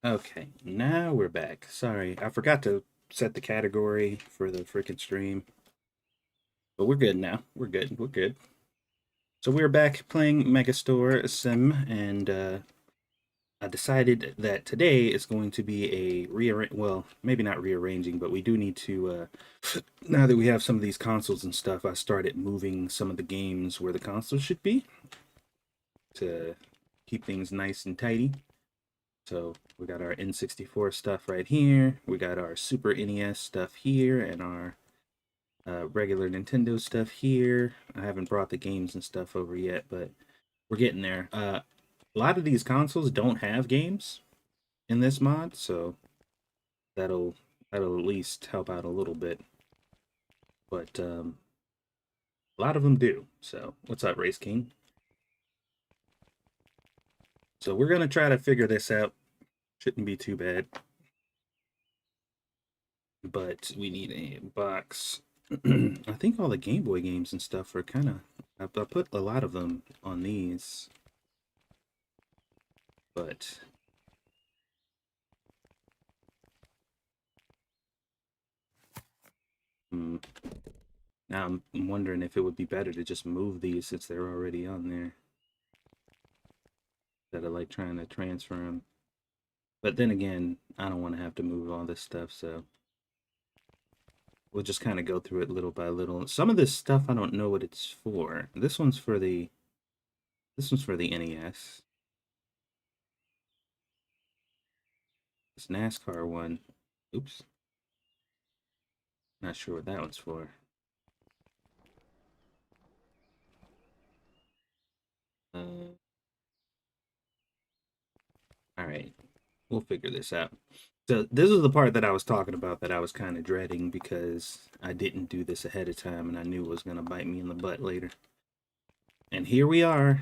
Okay, now we're back. Sorry, I forgot to set the category for the freaking stream. But we're good now. We're good. We're good. So we're back playing Megastore Sim, and I decided that today is going to be a rearrange. Well, maybe not rearranging, but we do need to. Now that we have some of these consoles and stuff, I started moving some of the games where the consoles should be to keep things nice and tidy. So we got our N64 stuff right here. We got our Super NES stuff here, and our regular Nintendo stuff here. I haven't brought the games and stuff over yet, but we're getting there. A lot of these consoles don't have games in this mod, so that'll at least help out a little bit. But a lot of them do. So what's up, Race King? So we're gonna try to figure this out. Shouldn't be too bad. But we need a box. I think all the Game Boy games and stuff are kind of. I put a lot of them on these, but now I'm wondering if it would be better to just move these since they're already on there, instead of like trying to transfer them. But then again, I don't want to have to move all this stuff, so we'll just kind of go through it little by little. Some of this stuff I don't know what it's for. This one's for the NES. This NASCAR one. Oops. Not sure what that one's for. All right, we'll figure this out. So this is the part that I was talking about that I was kind of dreading because I didn't do this ahead of time and I knew it was going to bite me in the butt later. And here we are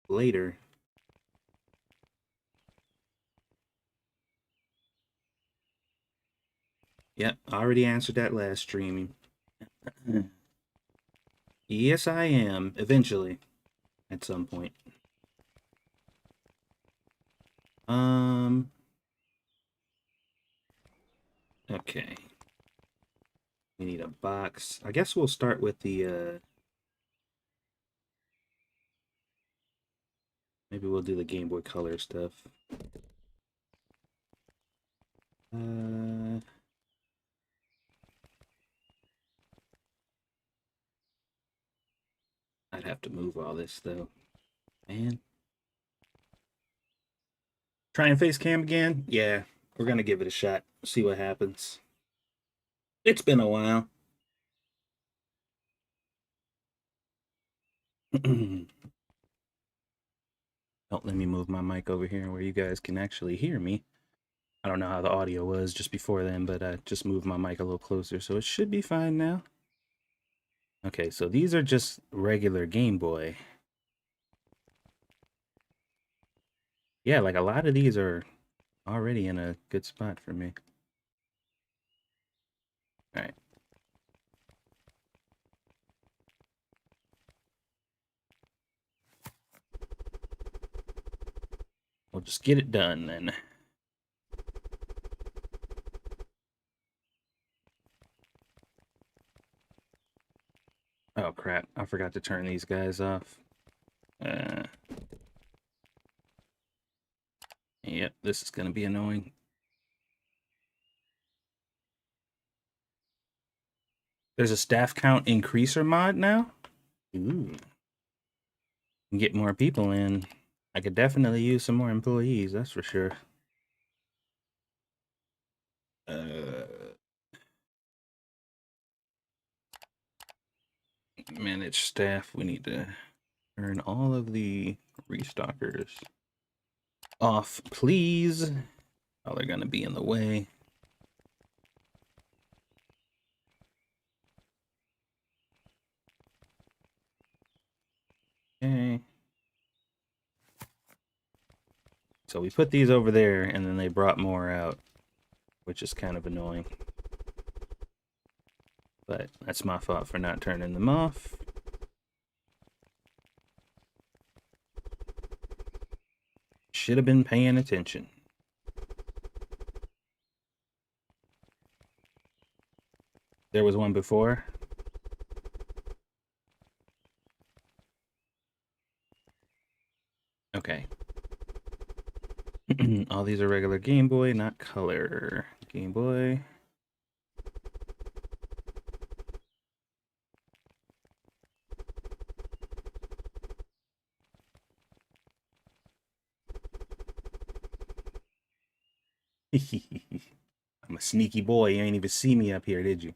later. Yep, I already answered that last streaming. Yes, I am. Eventually. At some point. Okay. We need a box. I guess we'll start with the, maybe we'll do the Game Boy Color stuff. I'd have to move all this, though. Man. Try and Facecam again? Yeah, we're gonna give it a shot. See what happens. It's been a while. Don't let me move my mic over here where you guys can actually hear me. I don't know how the audio was just before then, but I just moved my mic a little closer, so it should be fine now. Okay, so these are just regular Game Boy. Yeah, like a lot of these are already in a good spot for me. All right. We'll just get it done then. Oh crap, I forgot to turn these guys off. Yep, this is gonna be annoying. There's a staff count increaser mod now? Ooh. Get more people in. I could definitely use some more employees, that's for sure. Manage staff. We need to turn all of the restockers off, please. Oh, they're gonna be in the way. Okay. So we put these over there, and then they brought more out, which is kind of annoying. But that's my fault for not turning them off. Should have been paying attention. There was one before. Okay. All these are regular Game Boy, not color. Game Boy. I'm a sneaky boy. You ain't even see me up here, did you?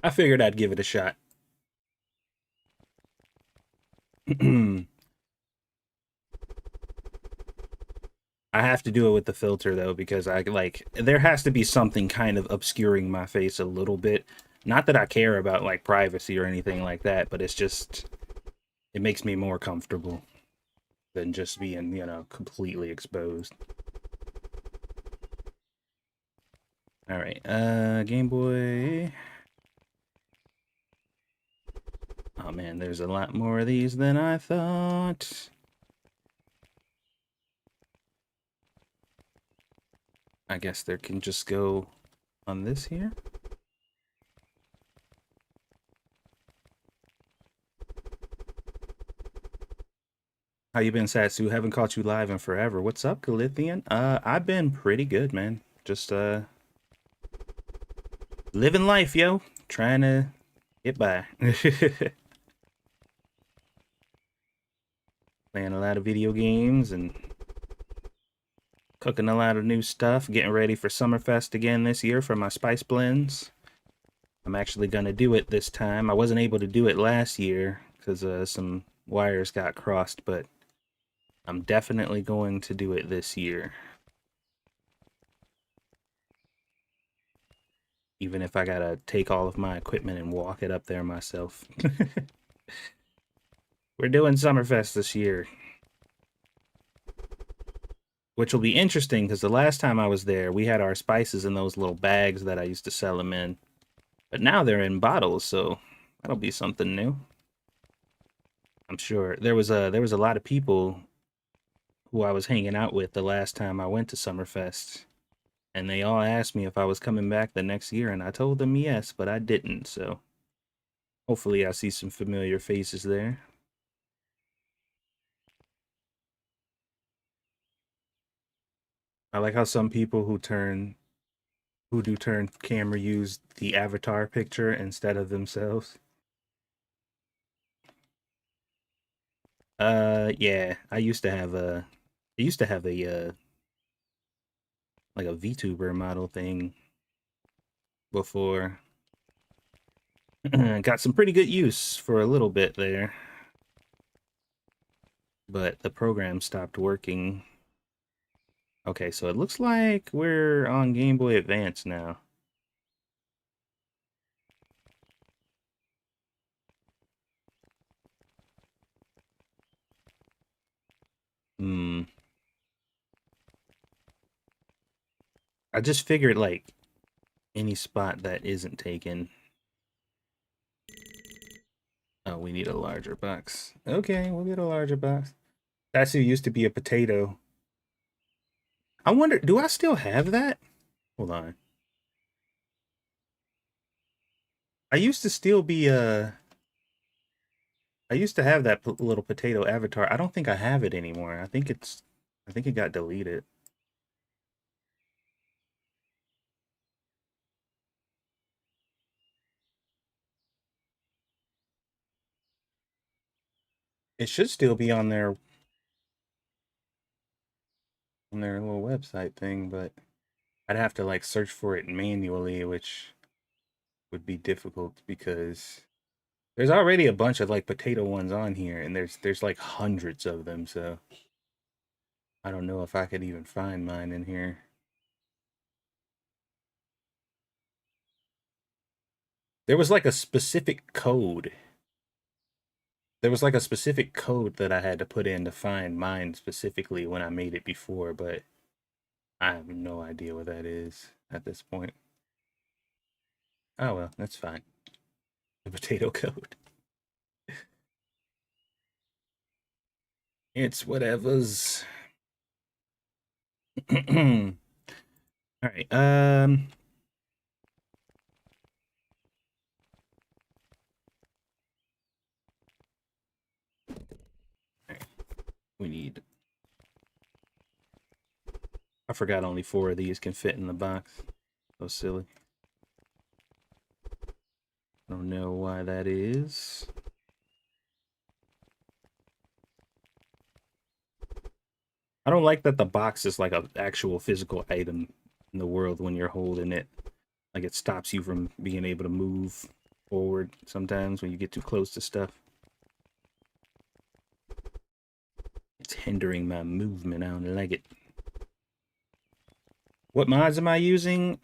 I figured I'd give it a shot. I have to do it with the filter though because I like there has to be something kind of obscuring my face a little bit. Not that I care about like privacy or anything like that, but it's just it makes me more comfortable than just being, completely exposed. All right. Game Boy. Oh man, there's a lot more of these than I thought. I guess there can just go on this here. How you been, Satsu? Haven't caught you live in forever. What's up, Galithian? I've been pretty good, man. Just living life, yo. Trying to get by. Playing a lot of video games and cooking a lot of new stuff. Getting ready for Summerfest again this year for my spice blends. I'm actually gonna do it this time. I wasn't able to do it last year because some wires got crossed, but I'm definitely going to do it this year. Even if I gotta take all of my equipment and walk it up there myself. We're doing Summerfest this year. Which will be interesting because the last time I was there, we had our spices in those little bags that I used to sell them in. But now they're in bottles, so that'll be something new. I'm sure there was a lot of people who I was hanging out with the last time I went to Summerfest. And they all asked me if I was coming back the next year, and I told them yes, but I didn't, so hopefully I see some familiar faces there. I like how some people who do turn camera use the avatar picture instead of themselves. Yeah, I used to have a like a VTuber model thing before. Got some pretty good use for a little bit there, but the program stopped working. Okay, so it looks like we're on Game Boy Advance now. Hmm. I just figured like any spot that isn't taken. Oh, we need a larger box. Okay, we'll get a larger box. That's who used to be a potato. I wonder, do I still have that? Hold on. I used to still be I used to have that little potato avatar. I don't think I have it anymore. I think it got deleted. It should still be on their little website thing, but I'd have to like search for it manually, which would be difficult because there's already a bunch of like potato ones on here, and there's like hundreds of them, so I don't know if I could even find mine in here. There was like a specific code. There was like a specific code that I had to put in to find mine specifically when I made it before, but I have no idea what that is at this point. Oh well, that's fine. The potato code. It's whatever's. All right. We need. I forgot only 4 of these can fit in the box. So silly. Don't know why that is. I don't like that the box is like an actual physical item in the world when you're holding it. Like it stops you from being able to move forward sometimes when you get too close to stuff. It's hindering my movement. I don't like it. What mods am I using?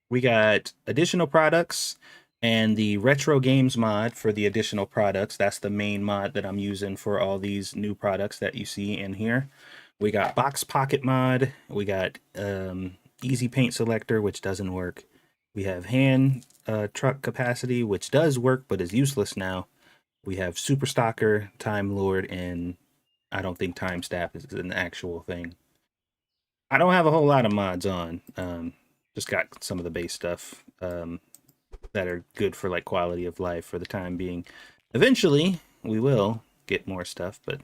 We got additional products and the retro games mod for the additional products. That's the main mod that I'm using for all these new products that you see in here. We got box pocket mod. We got easy paint selector, which doesn't work. We have hand truck capacity, which does work but is useless now. We have super stalker, time lord, and I don't think time staff is an actual thing. I don't have a whole lot of mods on. Just got some of the base stuff that are good for like quality of life for the time being. Eventually, we will get more stuff, but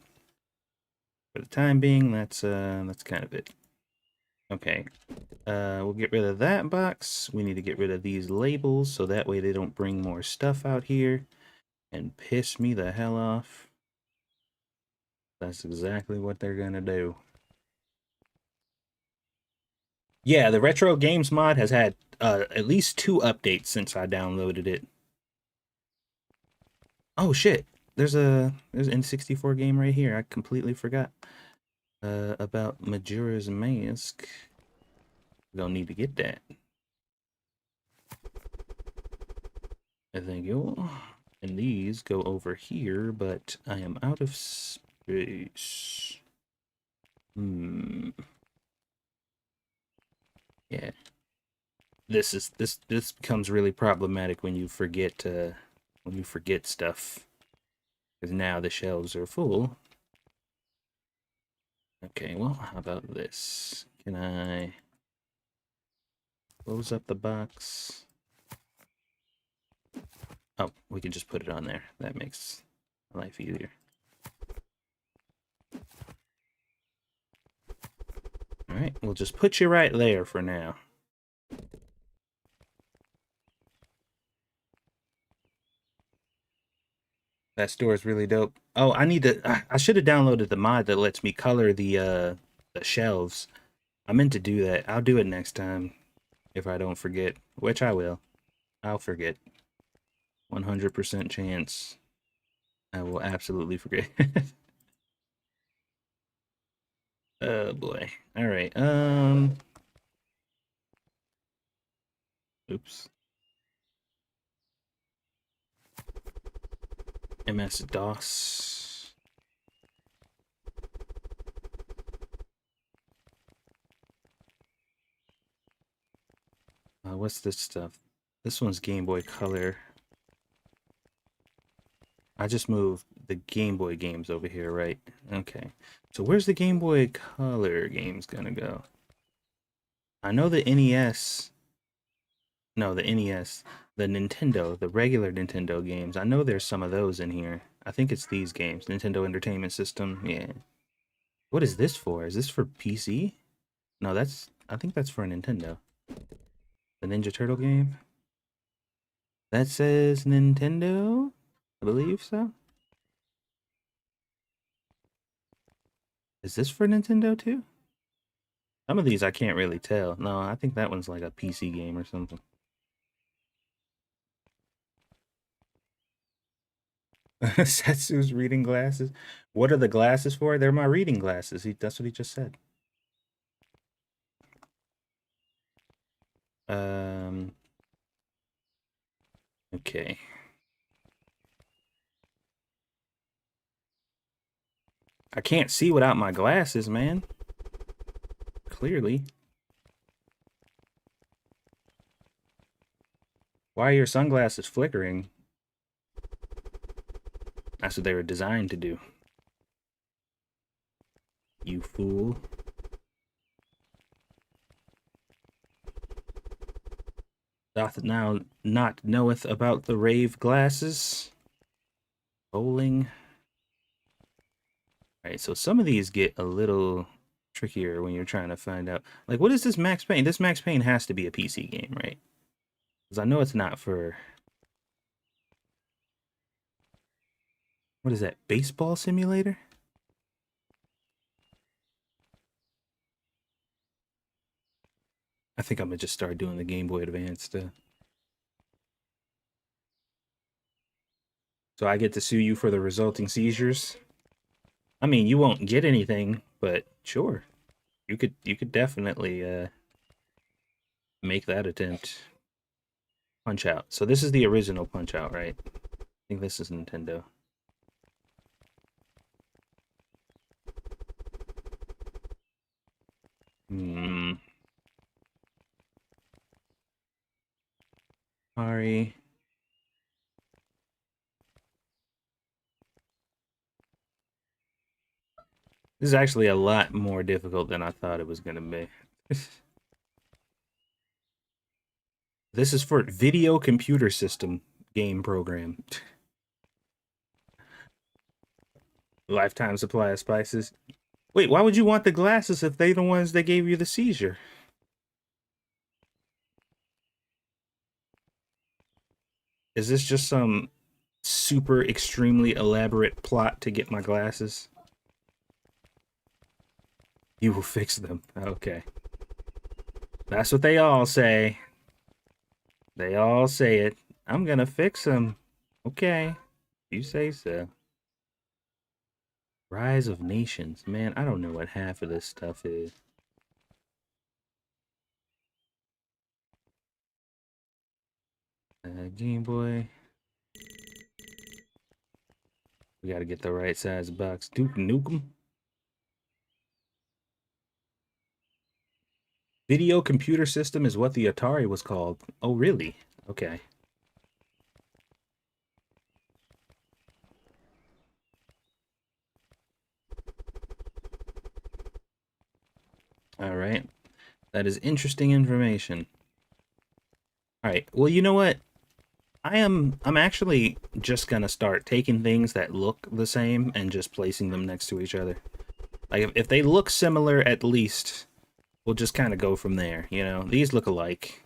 for the time being, that's kind of it. Okay, we'll get rid of that box. We need to get rid of these labels so that way they don't bring more stuff out here and piss me the hell off. That's exactly what they're gonna do. Yeah, the retro games mod has had at least 2 updates since I downloaded it. Oh shit, there's an N64 game right here. I completely forgot about Majora's Mask. Don't need to get that. Thank you. And these go over here, but I am out of space. Yeah. This becomes really problematic when you forget stuff. Because now the shelves are full. Okay, well, how about this? Can I close up the box? Oh, we can just put it on there. That makes life easier. All right, we'll just put you right there for now. That store is really dope. Oh, I need to. I should have downloaded the mod that lets me color the shelves. I meant to do that. I'll do it next time if I don't forget, which I will. I'll forget. 100% chance. I will absolutely forget. Oh boy. All right. Oops. MS DOS. What's this stuff? This one's Game Boy Color. I just moved the Game Boy games over here, right? Okay. So where's the Game Boy Color games gonna go? I know the NES. No, the NES. The Nintendo, the regular Nintendo games. I know there's some of those in here. I think it's these games. Nintendo Entertainment System. Yeah. What is this for? Is this for PC? No, I think that's for a Nintendo. The Ninja Turtle game? That says Nintendo? I believe so. Is this for Nintendo too? Some of these I can't really tell. No, I think that one's like a PC game or something. Setsu's reading glasses. What are the glasses for? They're my reading glasses. That's what he just said. Um. Okay. I can't see without my glasses, man. Clearly. Why are your sunglasses flickering? That's what they were designed to do. You fool. Doth now not knoweth about the rave glasses. Bowling. Alright, so some of these get a little trickier when you're trying to find out. Like, what is this Max Payne? This Max Payne has to be a PC game, right? Because I know it's not for... What is that? Baseball simulator? I think I'm gonna just start doing the Game Boy Advance stuff. So I get to sue you for the resulting seizures. I mean, you won't get anything, but sure, you could definitely make that attempt. Punch Out. So this is the original Punch Out, right? I think this is Nintendo. Hmm. Sorry. This is actually a lot more difficult than I thought it was gonna be. This is for video computer system game program. Lifetime supply of spices. Wait, why would you want the glasses if they the ones that gave you the seizure? Is this just some super extremely elaborate plot to get my glasses? You will fix them. Okay. That's what they all say. They all say it. I'm gonna fix them. Okay. You say so. Rise of Nations. Man, I don't know what half of this stuff is. Game Boy. We gotta get the right size box. Duke Nukem. Video computer system is what the Atari was called. Oh, really? Okay. All right. That is interesting information. All right. Well, you know what? I'm actually just gonna start taking things that look the same and just placing them next to each other. Like if they look similar, at least we'll just kind of go from there. You know, these look alike.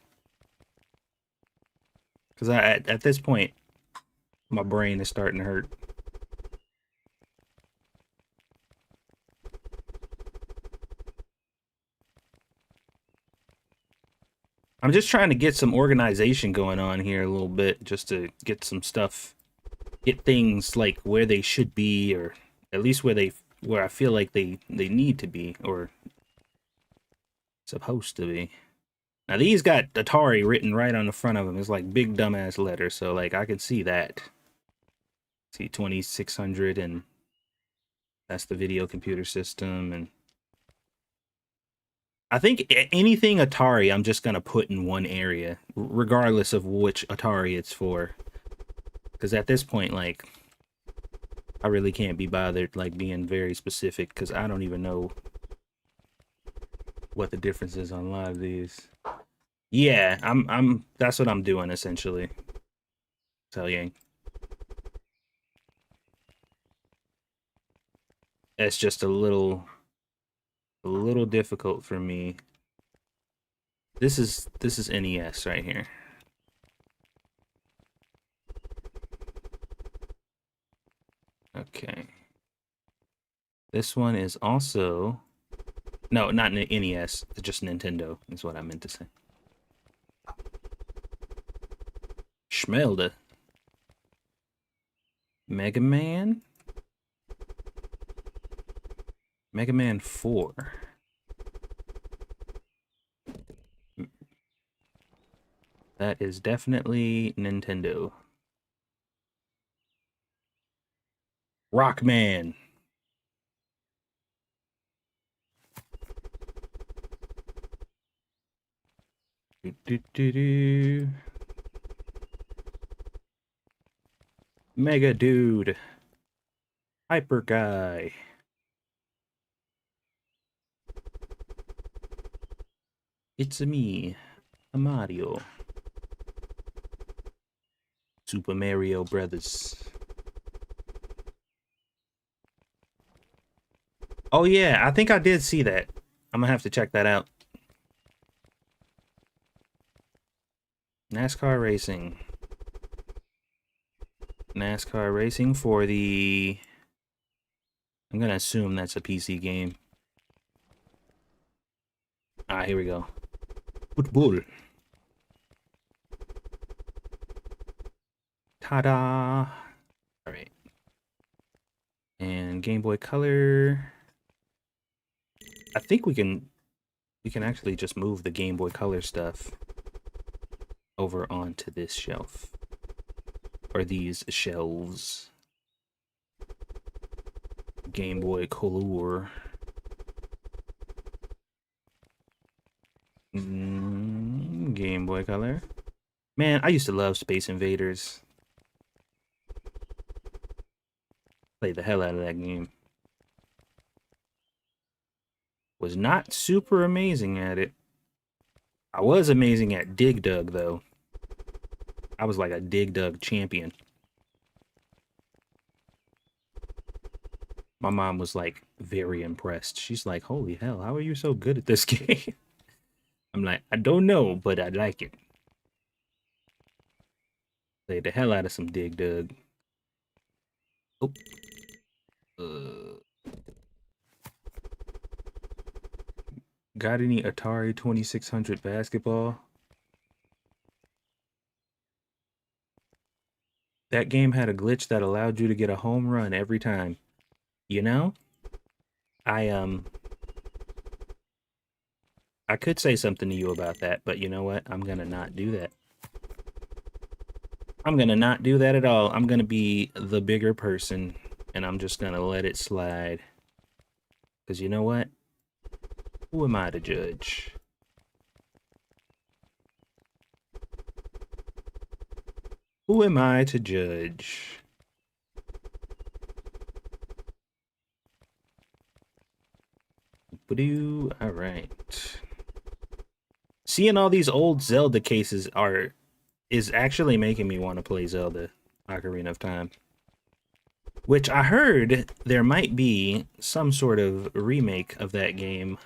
Because at this point, my brain is starting to hurt. I'm just trying to get some organization going on here a little bit, just to get some stuff, get things like where they should be, or at least where I feel like they need to be, or supposed to be. Now these got Atari written right on the front of them. It's like big dumbass letters, so like I can see that. See 2600, and that's the video computer system. And I think anything Atari I'm just gonna put in one area, regardless of which Atari it's for. Because at this point, like, I really can't be bothered like being very specific, because I don't even know what the difference is on a lot of these. Yeah, that's what I'm doing essentially. So yeah, it's just a little difficult for me. This is NES right here. Okay. This one is also, no, not NES, it's just Nintendo is what I meant to say. Schmelde. Mega Man. Mega Man 4. That is definitely Nintendo. Rockman. Do, do, do, do. Mega Dude. Hyper Guy. It's a me, a Mario. Super Mario Brothers. Oh yeah, I think I did see that. I'm gonna have to check that out. NASCAR racing. NASCAR racing for the... I'm gonna assume that's a PC game. Ah, here we go. Football. Ta-da! Alright. And Game Boy Color. I think we can actually just move the Game Boy Color stuff over onto this shelf. Or these shelves. Game Boy Color. Game Boy Color. Man, I used to love Space Invaders. Played the hell out of that game. Was not super amazing at it. I was amazing at Dig Dug, though. I was like a Dig Dug champion. My mom was like very impressed. She's like, holy hell, how are you so good at this game? I'm like, I don't know, but I like it. Played the hell out of some Dig Dug. Oh. Got any Atari 2600 basketball? That game had a glitch that allowed you to get a home run every time. You know? I could say something to you about that, but you know what? I'm gonna not do that. I'm gonna not do that at all. I'm gonna be the bigger person, and I'm just gonna let it slide. Because you know what? Who am I to judge? Who am I to judge? All right. Seeing all these old Zelda cases is actually making me want to play Zelda Ocarina of Time. Which I heard there might be some sort of remake of that game.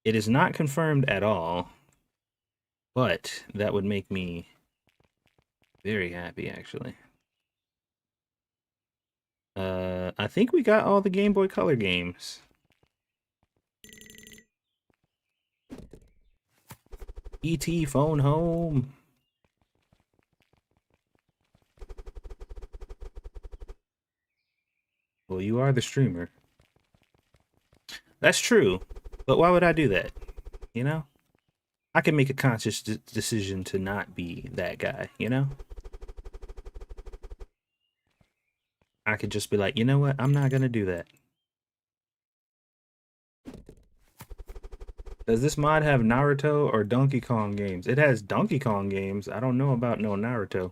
It is not confirmed at all, but that would make me very happy, actually. I think we got all the Game Boy Color games. E.T. Phone Home. Well, you are the streamer. That's true, but why would I do that? You know? I can make a conscious decision to not be that guy, you know? I could just be like, you know what? I'm not gonna do that. Does this mod have Naruto or Donkey Kong games? It has Donkey Kong games. I don't know about no Naruto.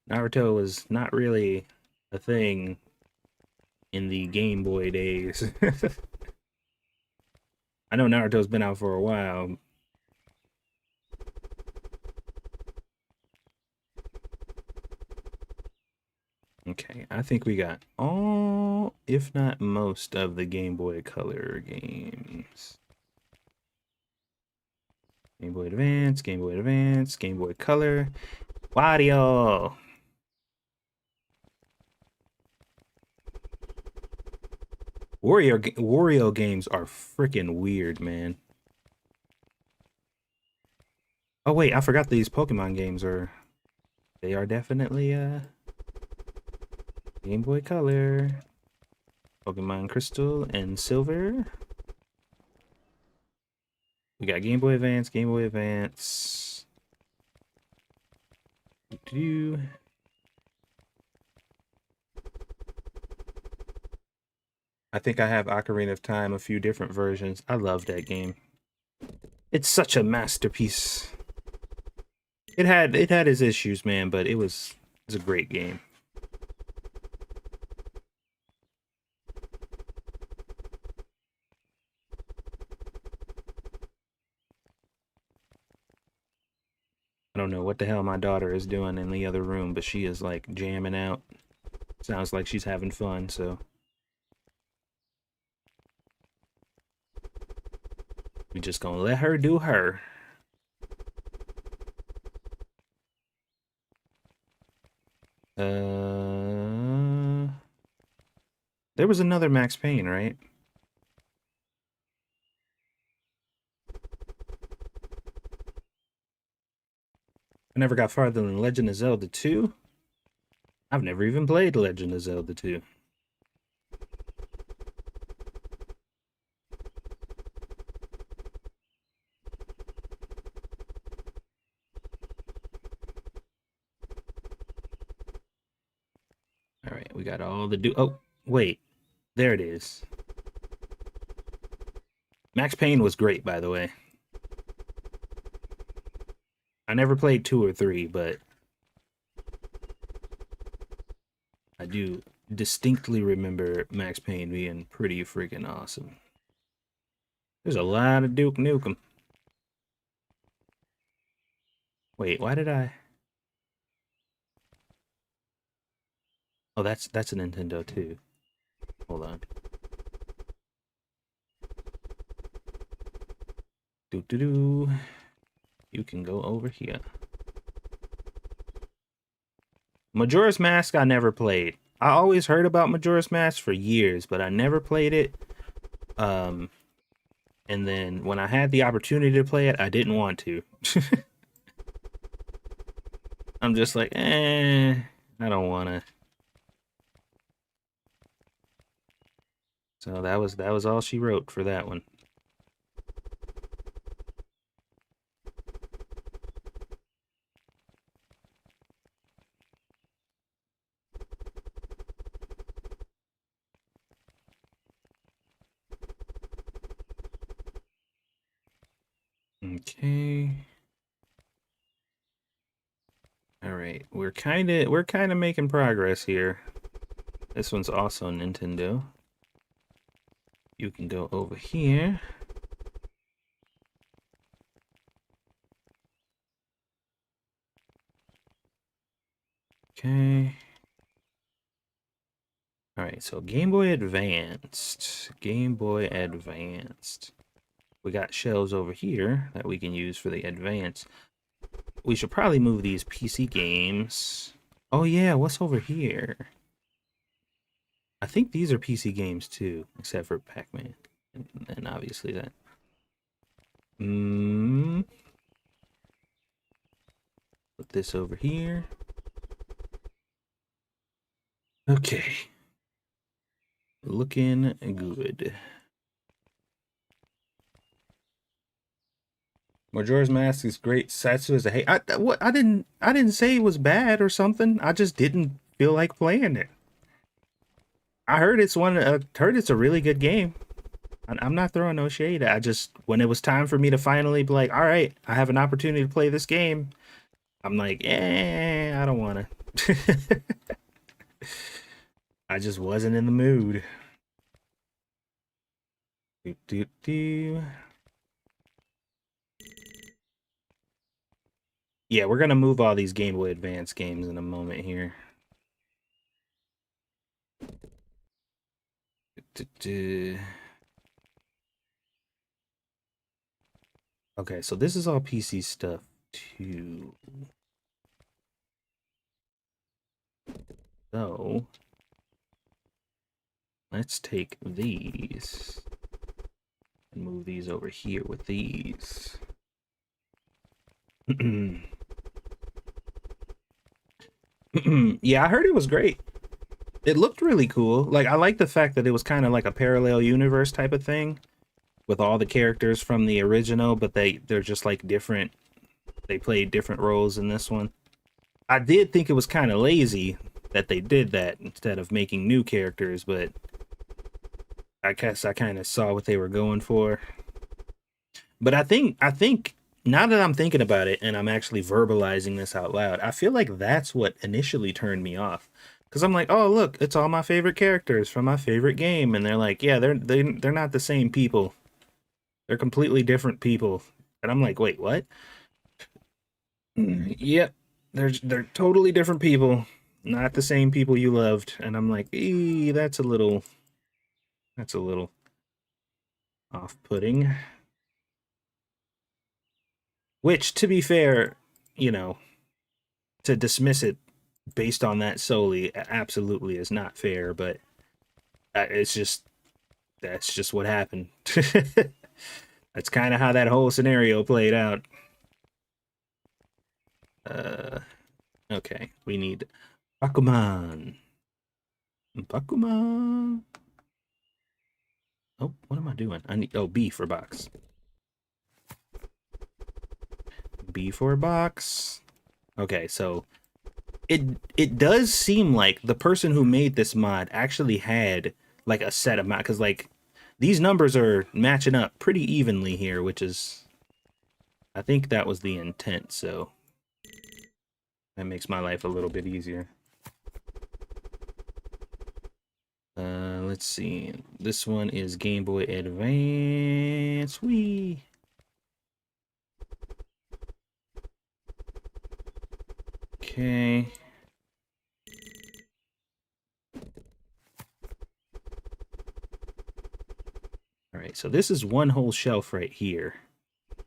Naruto was not really a thing in the Game Boy days. I know Naruto's been out for a while. Okay, I think we got all, if not most, of the Game Boy Color games. Game Boy Advance, Game Boy Advance, Game Boy Color, Wario. Wario games are freaking weird, man. Oh wait, I forgot these Pokemon games they are definitely Game Boy Color, Pokemon Crystal and Silver. We got Game Boy Advance, Game Boy Advance. I think I have Ocarina of Time, a few different versions. I love that game. It's such a masterpiece. It had its issues, man, but it was a great game. I don't know what the hell my daughter is doing in the other room, but she is like jamming out. Sounds like she's having fun, so we just gonna let her do her. There was another Max Payne, right? I never got farther than Legend of Zelda 2. I've never even played Legend of Zelda 2. All right, we got all the Oh, wait. There it is. Max Payne was great, by the way. I never played 2 or 3, but I do distinctly remember Max Payne being pretty freaking awesome. There's a lot of Duke Nukem. Wait, why did I? Oh, that's a Nintendo too. Hold on. Do do do. You can go over here. Majora's Mask I never played. I always heard about Majora's Mask for years, but I never played it. And then when I had the opportunity to play it, I didn't want to. I'm just like, I don't want to. So that was all she wrote for that one. Okay. All right, we're kind of making progress here. This one's also Nintendo. You can go over here. Okay. All right, so Game Boy Advanced. Game Boy Advanced. We got shelves over here that we can use for the Advance. We should probably move these PC games. Oh yeah, what's over here? I think these are PC games too, except for Pac-Man. And obviously that. Put this over here. Okay. Looking good. Majora's Mask is great. Satsu is a hate. I didn't say it was bad or something. I just didn't feel like playing it. I heard heard it's a really good game. I'm not throwing no shade. I just when it was time for me to finally be like, all right, I have an opportunity to play this game. I'm like, I don't want to. I just wasn't in the mood. Do, do, do. Yeah, we're gonna move all these Game Boy Advance games in a moment here. Okay, so this is all PC stuff too. So let's take these and move these over here with these. Yeah, I heard it was great. It looked really cool. Like, I like the fact that it was kind of like a parallel universe type of thing with all the characters from the original, but they're just like different. They played different roles in this one. I did think it was kind of lazy that they did that instead of making new characters, but I guess I kind of saw what they were going for. But I think now that I'm thinking about it and I'm actually verbalizing this out loud, I feel like that's what initially turned me off. Because I'm like, oh look, it's all my favorite characters from my favorite game, and they're like, yeah, they're not the same people. They're completely different people. And I'm like, wait, what? Yep, they're totally different people, not the same people you loved. And I'm like, that's a little off-putting. Which, to be fair, you know, to dismiss it based on that solely absolutely is not fair. But it's just that's just what happened. That's kind of how that whole scenario played out. Uh, okay, we need Bakuman. Bakuman. Oh, what am I doing? I need B for box. B for box. Okay, so it does seem like the person who made this mod actually had like a set amount because like these numbers are matching up pretty evenly here, which is I think that was the intent. So that makes my life a little bit easier. Let's see. This one is Game Boy Advance. Whee! Okay. All right, so this is one whole shelf right here.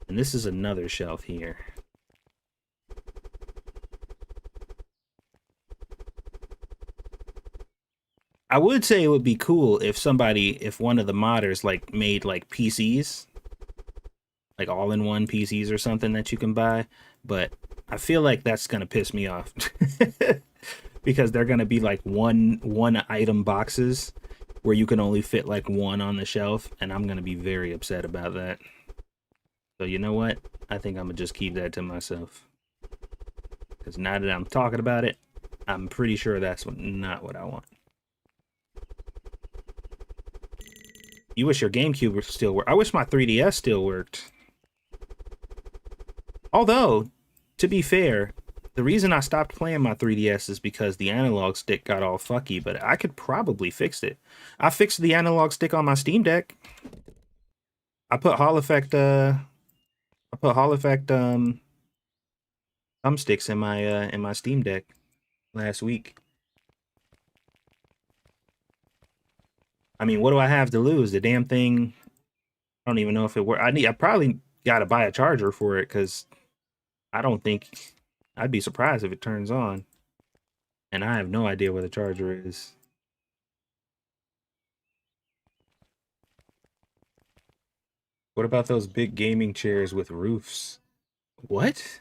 And this is another shelf here. I would say it would be cool if if one of the modders like made like PCs, like all-in-one PCs or something that you can buy, but I feel like that's gonna piss me off because they're gonna be like one item boxes where you can only fit like one on the shelf, and I'm gonna be very upset about that. So you know what? I think I'm gonna just keep that to myself because now that I'm talking about it, I'm pretty sure that's not what I want. You wish your GameCube still worked. I wish my 3DS still worked. Although, to be fair, the reason I stopped playing my 3DS is because the analog stick got all fucky, but I could probably fix it. I fixed the analog stick on my Steam Deck. I put Hall Effect thumbsticks in my Steam Deck last week. I mean, what do I have to lose? The damn thing, I don't even know if it works. I probably got to buy a charger for it cuz I don't think I'd be surprised if it turns on. And I have no idea where the charger is. What about those big gaming chairs with roofs? What?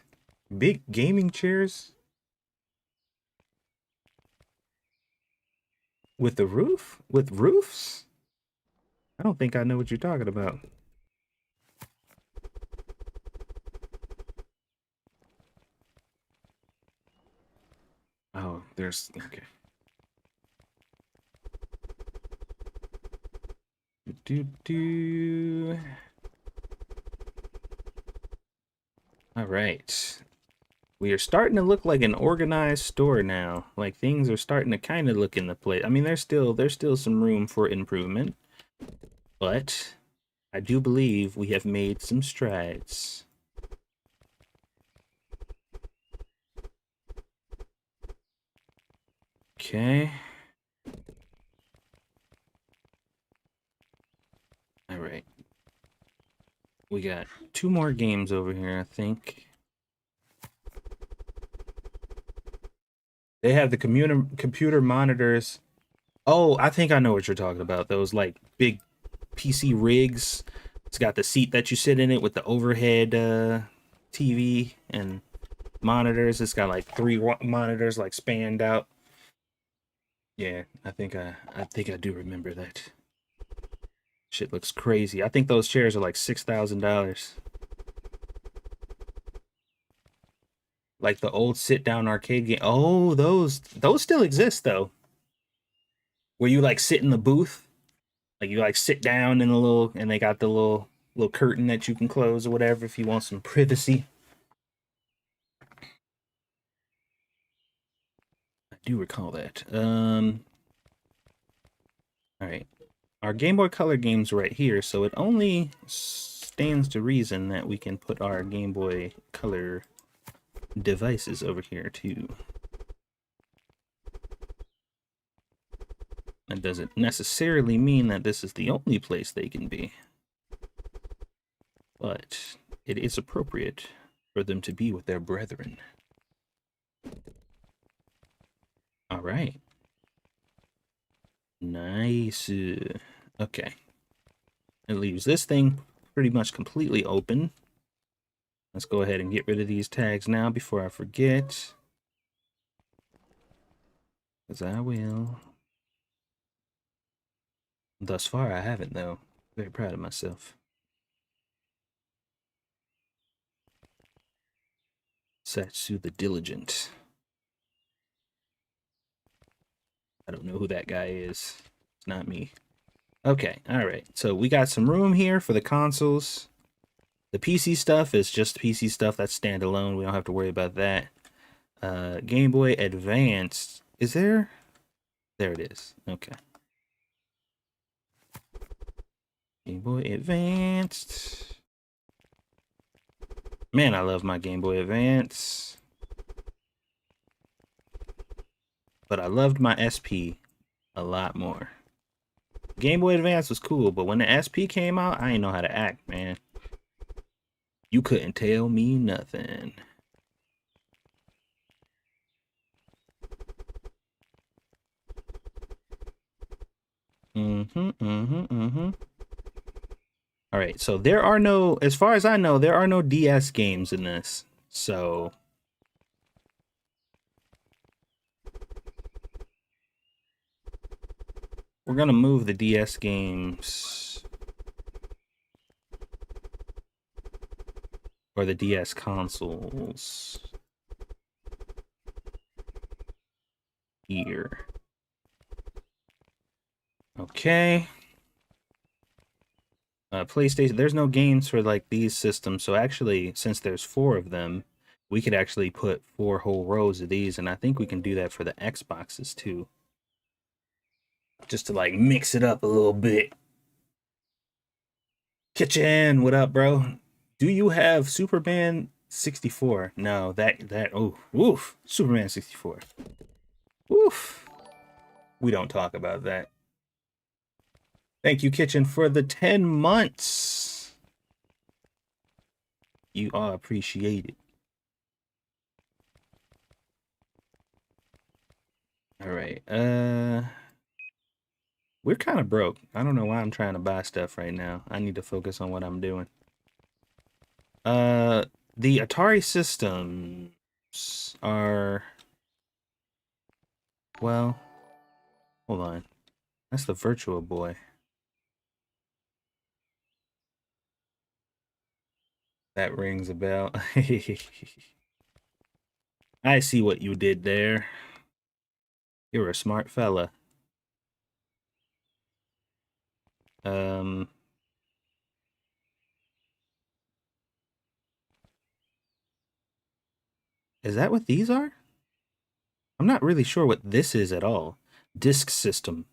Big gaming chairs with the roof? With roofs? I don't think I know what you're talking about. Oh, there's okay. Do. All right. We are starting to look like an organized store now. Like things are starting to kind of look in the place. I mean, there's still some room for improvement, but I do believe we have made some strides. Okay. All right. We got 2 more games over here, I think. They have the computer monitors. Oh, I think I know what you're talking about. Those like big PC rigs. It's got the seat that you sit in it with the overhead TV and monitors. It's got like 3 monitors like spanned out. Yeah, I think I do remember that. Shit looks crazy. I think those chairs are like $6,000. Like the old sit down arcade game. Oh, those still exist though. Where you like sit in the booth, like you like sit down in the little, and they got the little curtain that you can close or whatever if you want some privacy. I do recall that. All right, our Game Boy Color games right here, so it only stands to reason that we can put our Game Boy Color devices over here too. That doesn't necessarily mean that this is the only place they can be, but it is appropriate for them to be with their brethren. All right. Nice. Okay. It leaves this thing pretty much completely open. Let's go ahead and get rid of these tags now before I forget. Because I will. Thus far, I haven't, though. Very proud of myself. Satsu the Diligent. I don't know who that guy is. It's not me. Okay, alright. So we got some room here for the consoles. The PC stuff is just PC stuff that's standalone. We don't have to worry about that. Game Boy Advance. Is there? There it is. Okay. Game Boy Advanced. Man, I love my Game Boy Advance. But I loved my SP a lot more. Game Boy Advance was cool, but when the SP came out, I didn't know how to act, man. You couldn't tell me nothing. All right, so there are no, as far as I know, there are no DS games in this. So we're gonna move the DS games or the DS consoles here. Okay. PlayStation, there's no games for like these systems. So actually, since there's 4 of them, we could actually put 4 whole rows of these. And I think we can do that for the Xboxes too. Just to like mix it up a little bit. Kitchen, what up, bro? Do you have Superman 64? No, oh, woof, Superman 64. Woof. We don't talk about that. Thank you, Kitchen, for the 10 months. You are appreciated. All right. We're kind of broke. I don't know why I'm trying to buy stuff right now. I need to focus on what I'm doing. The Atari systems are, well, hold on. That's the Virtual Boy. That rings a bell. I see what you did there. You're a smart fella. Is that what these are? I'm not really sure what this is at all. Disk system.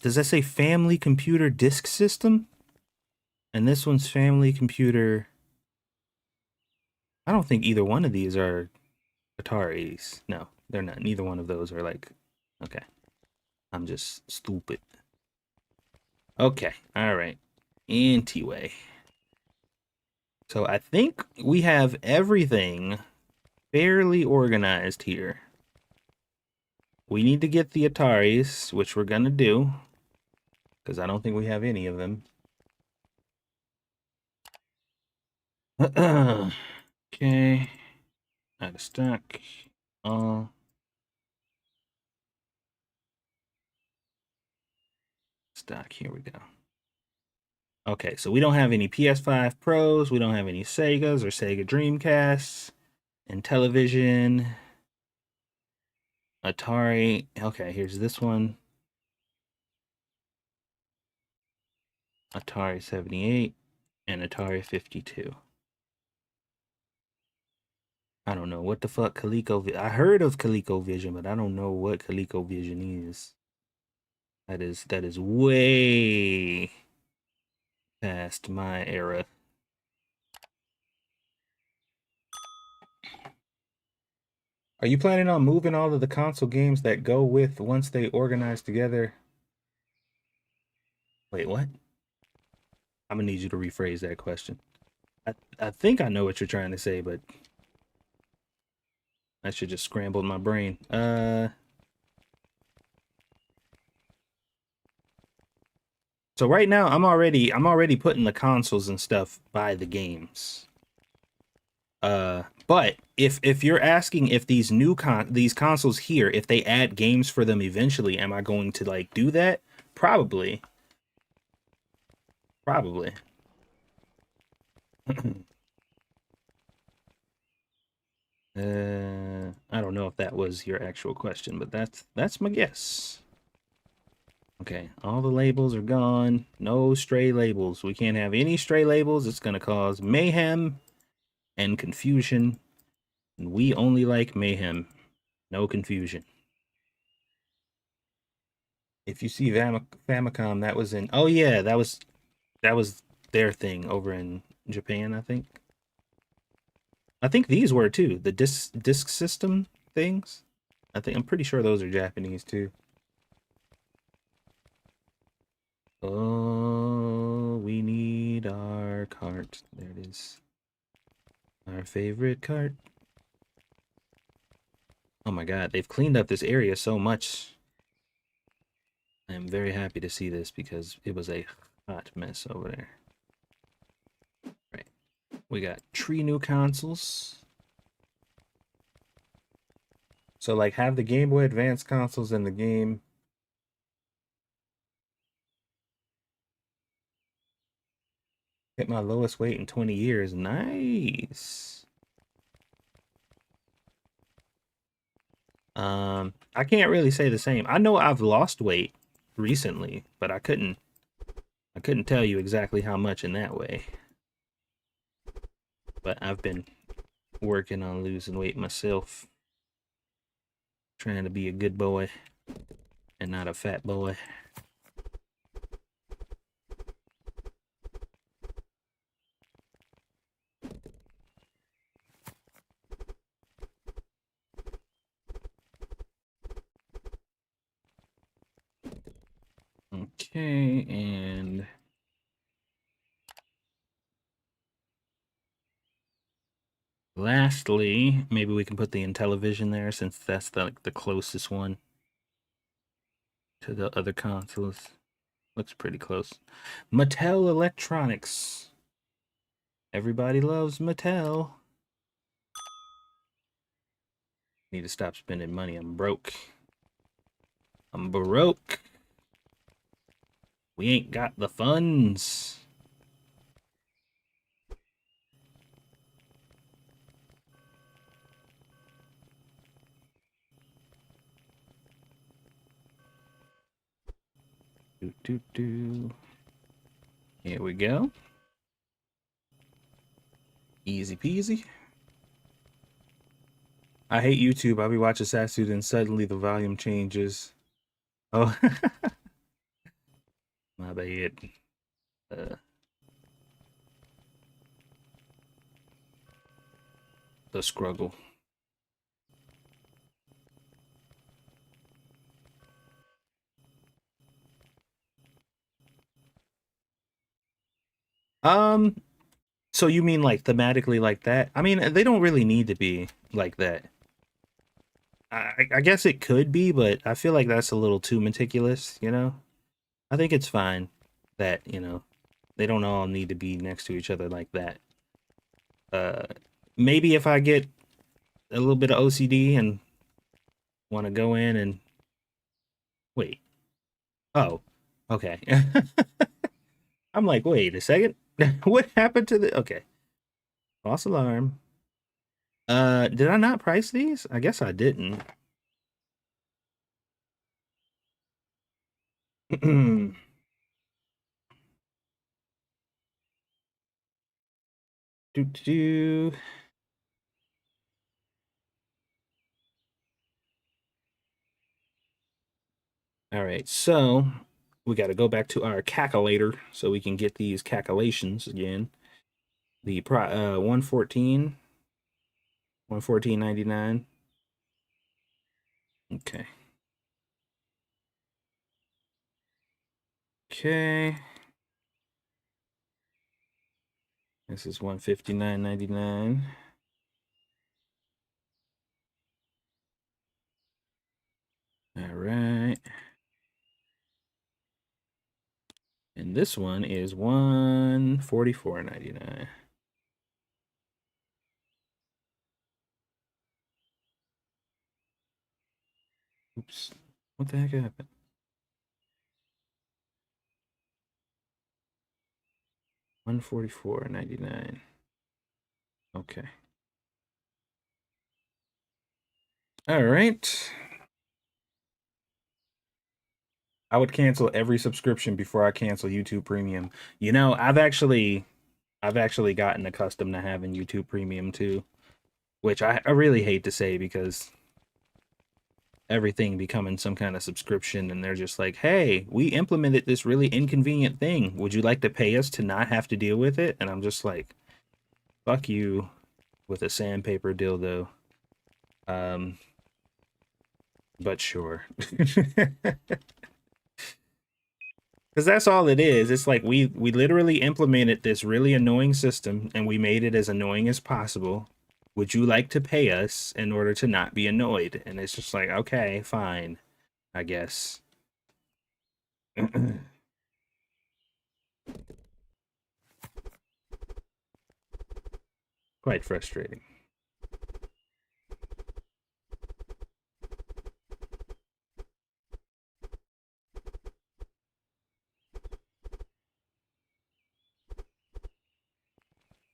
Does that say family computer disk system? And this one's family computer. I don't think either one of these are Ataris. No, they're not. Neither one of those are like, okay. I'm just stupid. Okay, all right. Anyway. So I think we have everything fairly organized here. We need to get the Ataris, which we're gonna do, because I don't think we have any of them. Okay. Out of stock. Stock. Here we go. Okay, so we don't have any PS5 Pros. We don't have any Segas or Sega Dreamcasts. And television. Atari. Okay, here's this one. Atari 78 and Atari 52. I don't know what the fuck I heard of ColecoVision, but I don't know what ColecoVision is. That is way past my era. Are you planning on moving all of the console games that go with once they organize together? Wait, what? I'm gonna need you to rephrase that question. I think I know what you're trying to say, but I should just scrambled my brain. So right now I'm already putting the consoles and stuff by the games. But if you're asking if these consoles here, if they add games for them eventually, am I going to like do that? Probably. Probably. I don't know if that was your actual question, but that's my guess. Okay, all the labels are gone. No stray labels. We can't have any stray labels. It's gonna cause mayhem and confusion. And we only like mayhem, no confusion. If you see Famicom, that was in. Oh yeah, that was their thing over in Japan, I think. I think these were too. The disc system things. I'm pretty sure those are Japanese too. Oh, we need our cart. There it is. Our favorite cart. Oh my god, they've cleaned up this area so much. I am very happy to see this because it was a hot mess over there. Right. We got 3 new consoles. So like have the Game Boy Advance consoles in the game. Hit my lowest weight in 20 years. Nice. I can't really say the same. I know I've lost weight recently, but I couldn't tell you exactly how much in that way. But I've been working on losing weight myself, trying to be a good boy and not a fat boy. Okay, and lastly, maybe we can put the Intellivision there since that's the closest one to the other consoles. Looks pretty close. Mattel Electronics. Everybody loves Mattel. Need to stop spending money. I'm broke. I'm broke. We ain't got the funds. Do, do, do. Here we go. Easy peasy. I hate YouTube. I'll be watching Satsu, and suddenly the volume changes. Oh, my bad. Uh, the struggle. Um, so you mean like thematically like that? I mean, they don't really need to be like that. I guess it could be, but I feel like that's a little too meticulous, you know? I think it's fine that, they don't all need to be next to each other like that. Uh, maybe if I get a little bit of OCD and want to go in and wait. Oh, okay. I'm like, wait a second. What happened to the okay. False alarm. Did I not price these? I guess I didn't. Do do. All right, so we got to go back to our calculator so we can get these calculations again. The 114, 114.99. Okay. Okay. This is $159.99. All right. And this one is $144.99. Oops. What the heck happened? $144.99. Okay. All right. I would cancel every subscription before I cancel YouTube Premium. You know, I've actually gotten accustomed to having YouTube Premium too, which I really hate to say because everything becoming some kind of subscription and they're just like, hey, we implemented this really inconvenient thing. Would you like to pay us to not have to deal with it? And I'm just like, fuck you with a sandpaper dildo. Um, but sure. Because that's all it is. It's like we literally implemented this really annoying system and we made it as annoying as possible. Would you like to pay us in order to not be annoyed? And it's just like, okay, fine, I guess. Quite frustrating.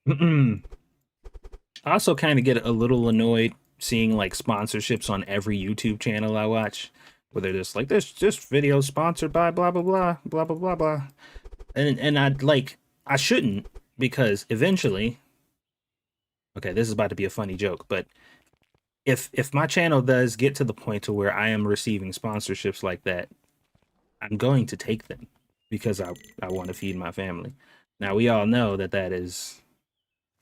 I also kind of get a little annoyed seeing like sponsorships on every YouTube channel I watch, where they're just like, this video sponsored by blah blah blah blah blah blah blah, and I shouldn't because eventually, okay, this is about to be a funny joke, but if my channel does get to the point to where I am receiving sponsorships like that, I'm going to take them because I want to feed my family. Now we all know that that is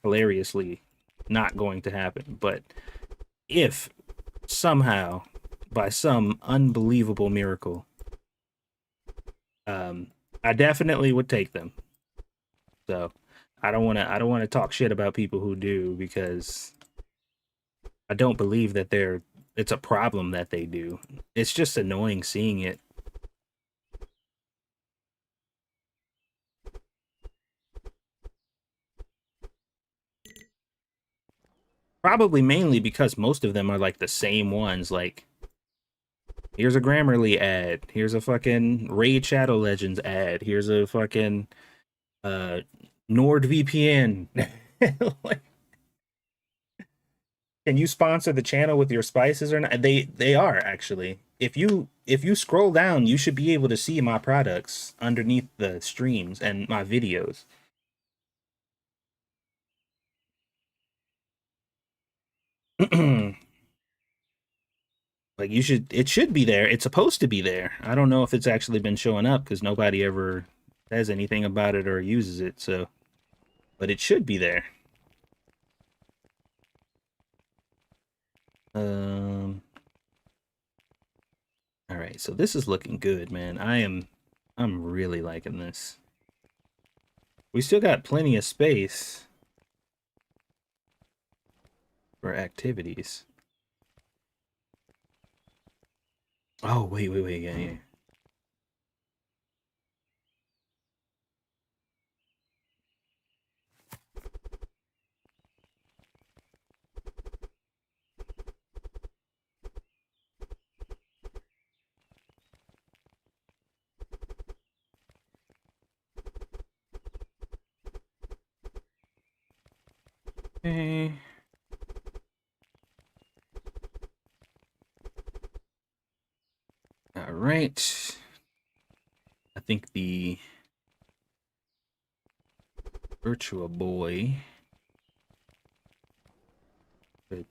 hilariously not going to happen, but if somehow by some unbelievable miracle, um, I definitely would take them. So I don't want to talk shit about people who do because I don't believe that it's a problem that they do. It's just annoying seeing it. Probably mainly because most of them are like the same ones. Like, here's a Grammarly ad. Here's a fucking Raid Shadow Legends ad. Here's a fucking uh NordVPN. Like, can you sponsor the channel with your spices or not? They are actually. If you scroll down, you should be able to see my products underneath the streams and my videos. Like, it should be there. It's supposed to be there. I don't know if it's actually been showing up because nobody ever says anything about it or uses it. So, but it should be there. Um. All right. So this is looking good, man. I'm really liking this. We still got plenty of space for activities. Oh, wait. Yeah, yeah. Okay. All right. I think the Virtua Boy could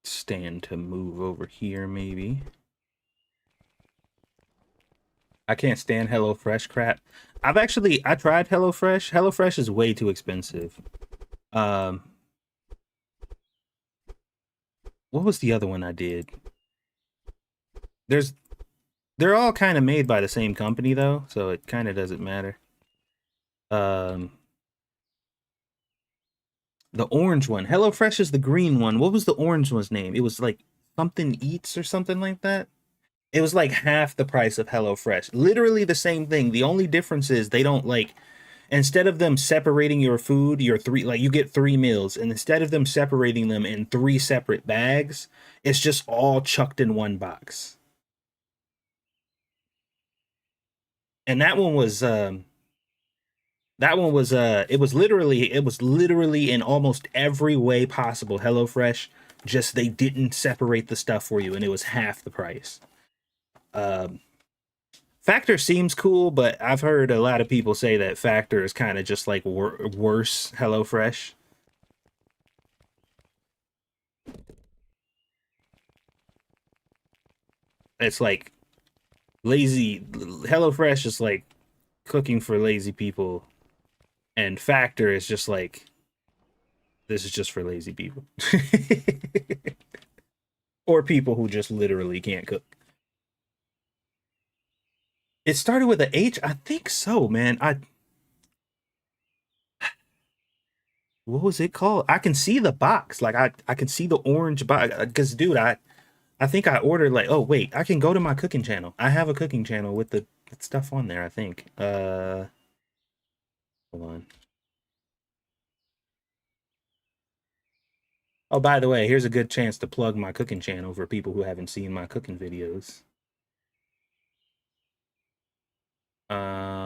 stand to move over here, maybe. I can't stand HelloFresh crap. I tried HelloFresh. HelloFresh is way too expensive. Um, what was the other one I did? There's they're all kind of made by the same company though, so it kind of doesn't matter. Um, the orange one, HelloFresh is the green one. What was the orange one's name? It was like something Eats or something like that. It was like half the price of HelloFresh. Literally the same thing. The only difference is they don't like, instead of them separating your food, your three, like you get 3 meals, and instead of them separating them in 3 separate bags, it's just all chucked in one box. And that one was it was literally in almost every way possible HelloFresh, just they didn't separate the stuff for you and it was half the price. Um Factor seems cool, but I've heard a lot of people say that Factor is kind of just like worse HelloFresh. It's like lazy HelloFresh is like cooking for lazy people, and Factor is just like this is just for lazy people. Or people who just literally can't cook. It started with a H, I think so, man. What was it called? I can see the box. Like I can see the orange box. Cause dude, I think I ordered like, oh wait, I can go to my cooking channel. I have a cooking channel with the stuff on there, I think. Hold on. Oh, by the way, here's a good chance to plug my cooking channel for people who haven't seen my cooking videos. Um,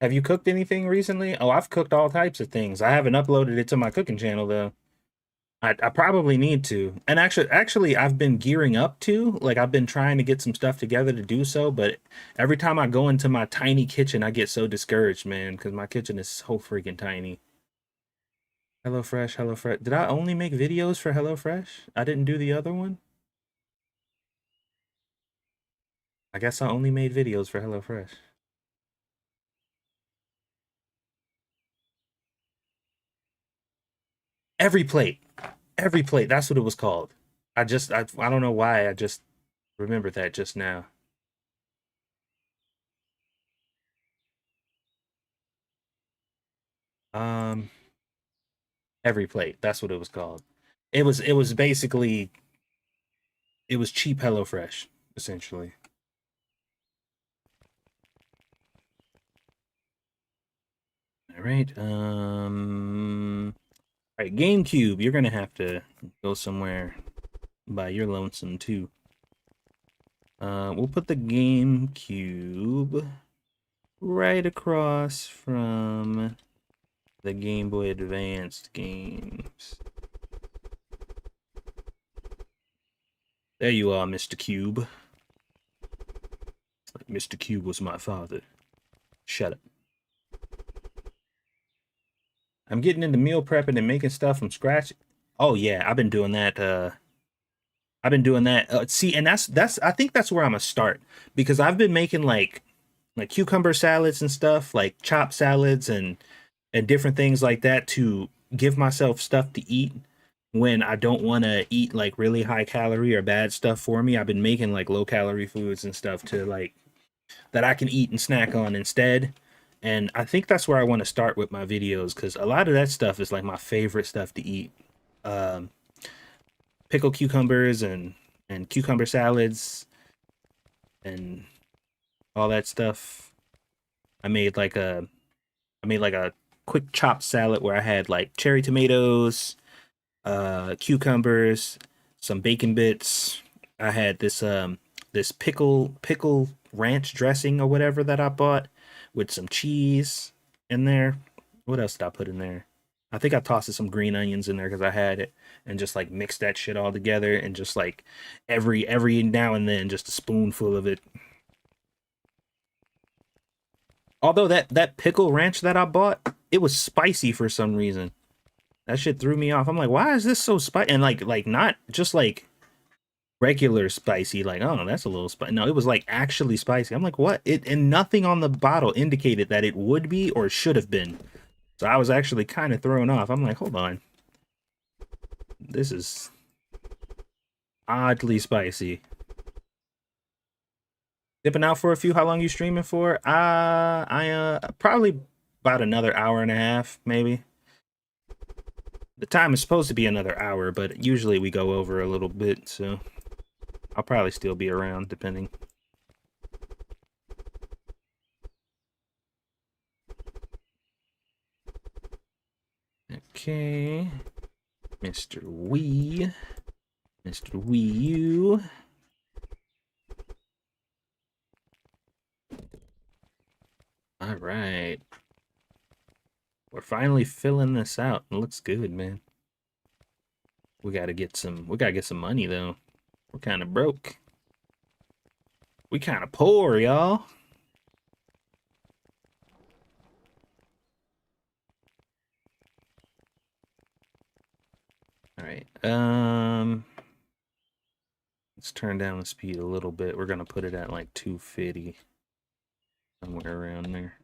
have you cooked anything recently? Oh, I've cooked all types of things. I haven't uploaded it to my cooking channel though. I probably need to. And actually I've been gearing up to, like I've been trying to get some stuff together to do so, but every time I go into my tiny kitchen, I get so discouraged, man, because my kitchen is so freaking tiny. HelloFresh, HelloFresh. Did I only make videos for HelloFresh? I didn't do the other one? I guess I only made videos for HelloFresh. Every plate. Every plate. That's what it was called. I don't know why. I just remembered that just now. Um, every plate. That's what it was called. It was basically it was cheap HelloFresh, essentially. All right. All right, GameCube, you're gonna have to go somewhere by your lonesome too. We'll put the GameCube right across from the Game Boy Advanced games. There you are, Mr. Cube. Mr. Cube was my father. Shut up. I'm getting into meal prepping and making stuff from scratch. Oh yeah, I've been doing that. I've been doing that. See, and that's I think that's where I'm gonna start because I've been making like cucumber salads and stuff, like chopped salads and different things like that to give myself stuff to eat when I don't want to eat like really high calorie or bad stuff for me. I've been making like low calorie foods and stuff to like that I can eat and snack on instead. And I think that's where I want to start with my videos because a lot of that stuff is like my favorite stuff to eat. Um, Pickled cucumbers and cucumber salads and all that stuff. I made like a I made like a quick chopped salad where I had like cherry tomatoes, cucumbers, some bacon bits. I had this pickle ranch dressing or whatever that I bought with some cheese in there. What else did I put in there? I think I tossed some green onions in there because I had it and just like mixed that shit all together and just like every now and then just a spoonful of it. Although that pickle ranch that I bought, it was spicy for some reason. That shit threw me off. I'm like, why is this so spicy? And like not just like regular spicy, like, oh, that's a little spicy. No, it was like actually spicy. I'm like, what? And nothing on the bottle indicated that it would be or should have been. So I was actually kind of thrown off. I'm like, hold on. This is oddly spicy. Dipping out for a few. How long you streaming for? I probably about another hour and a half, maybe. The time is supposed to be another hour, but usually we go over a little bit, so I'll probably still be around, depending. Okay. Mr. Wii. Mr. Wii U. All right. We're finally filling this out. It looks good, man. We gotta get some money though. We're kind of broke. We kind of poor, y'all. All right. Let's turn down the speed a little bit. We're gonna put it at like 250, somewhere around there.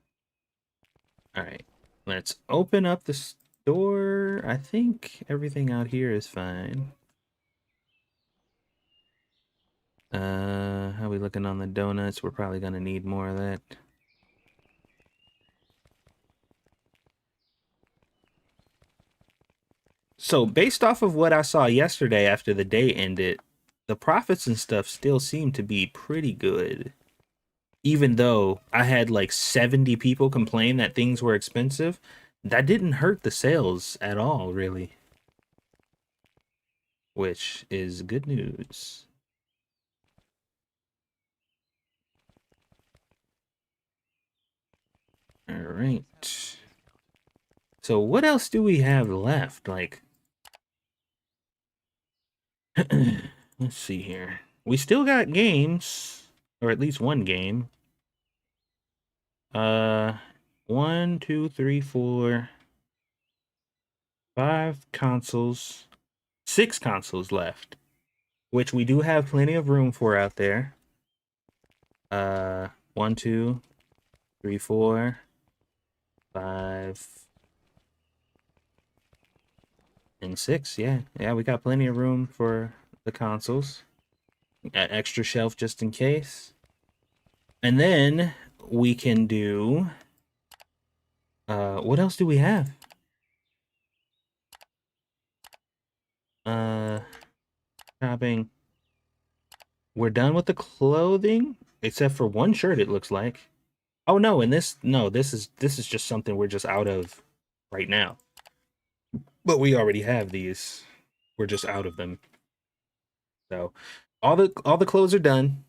All right. Let's open up the store. I think everything out here is fine. How we looking on the donuts? We're probably gonna need more of that. So based off of what I saw yesterday after the day ended, the profits and stuff still seem to be pretty good. Even though I had like 70 people complain that things were expensive, that didn't hurt the sales at all, really. Which is good news. All right. So what else do we have left? Like, let's see here. We still got games, or at least one game. Uh, 1, 2, 3, 4, 5 consoles, 6 consoles left, which we do have plenty of room for out there. 1, 2, 3, 4, 5, and 6. Yeah, we got plenty of room for the consoles. An extra shelf just in case. And then we can do. What else do we have? Shopping. We're done with the clothing, except for one shirt. It looks like. Oh no, and this is just something we're just out of right now. But we already have these. We're just out of them. So all the clothes are done.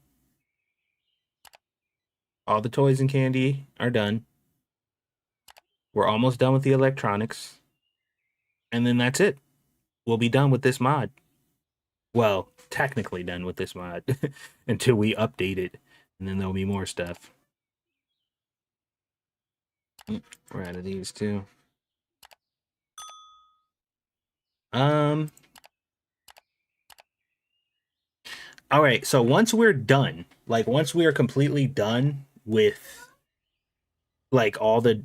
All the toys and candy are done. We're almost done with the electronics. And then that's it. We'll be done with this mod. Well, technically done with this mod until we update it. And then there'll be more stuff. We're out of these too. All right, so once we're done, like once we are completely done with like all the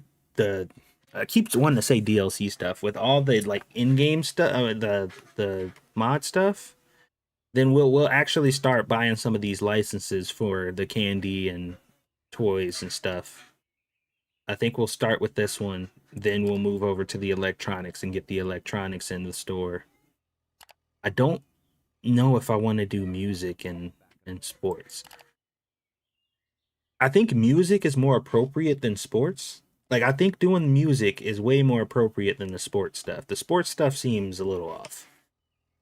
I keep wanting to say DLC stuff with all the like in-game stuff, the mod stuff, then we'll actually start buying some of these licenses for the candy and toys and stuff. I think we'll start with this one, then we'll move over to the electronics and get the electronics in the store. I don't know if I want to do music and sports. I think music is more appropriate than sports. Like I think doing music is way more appropriate than the sports stuff. The sports stuff seems a little off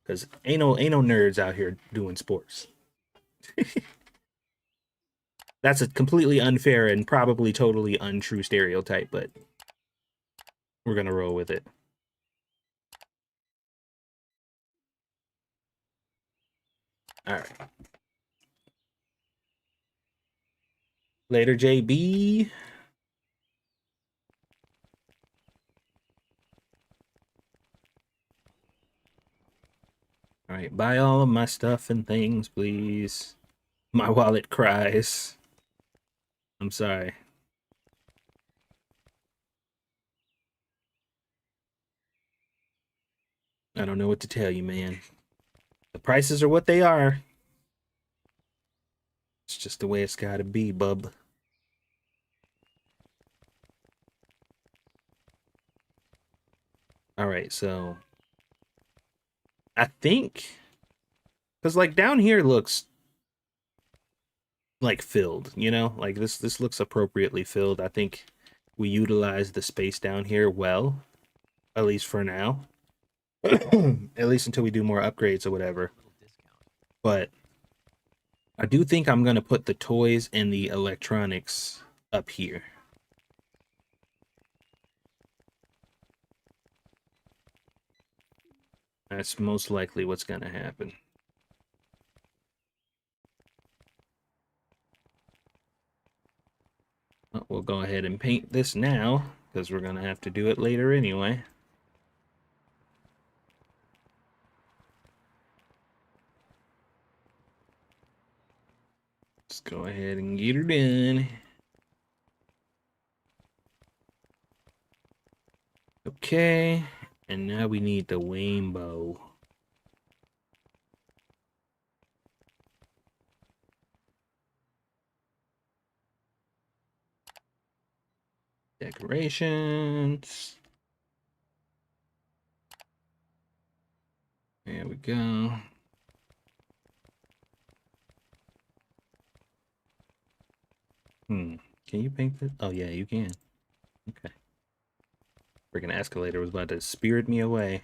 because ain't no nerds out here doing sports. That's a completely unfair and probably totally untrue stereotype, but we're gonna roll with it. All right. Later, JB. All right, buy all of my stuff and things, please. My wallet cries. I'm sorry. I don't know what to tell you, man. The prices are what they are. It's just the way it's gotta be, bub. All right, so I think because like down here looks like filled, you know, like this looks appropriately filled. I think we utilize the space down here well, at least for now. At least until we do more upgrades or whatever. But I do think I'm gonna put the toys and the electronics up here. That's most likely what's gonna happen. We'll go ahead and paint this now, because we're gonna have to do it later anyway. Let's go ahead and get her done. Okay, and now we need the rainbow. Decorations. There we go. Can you paint this? Oh yeah, you can. Okay. Freaking escalator was about to spirit me away.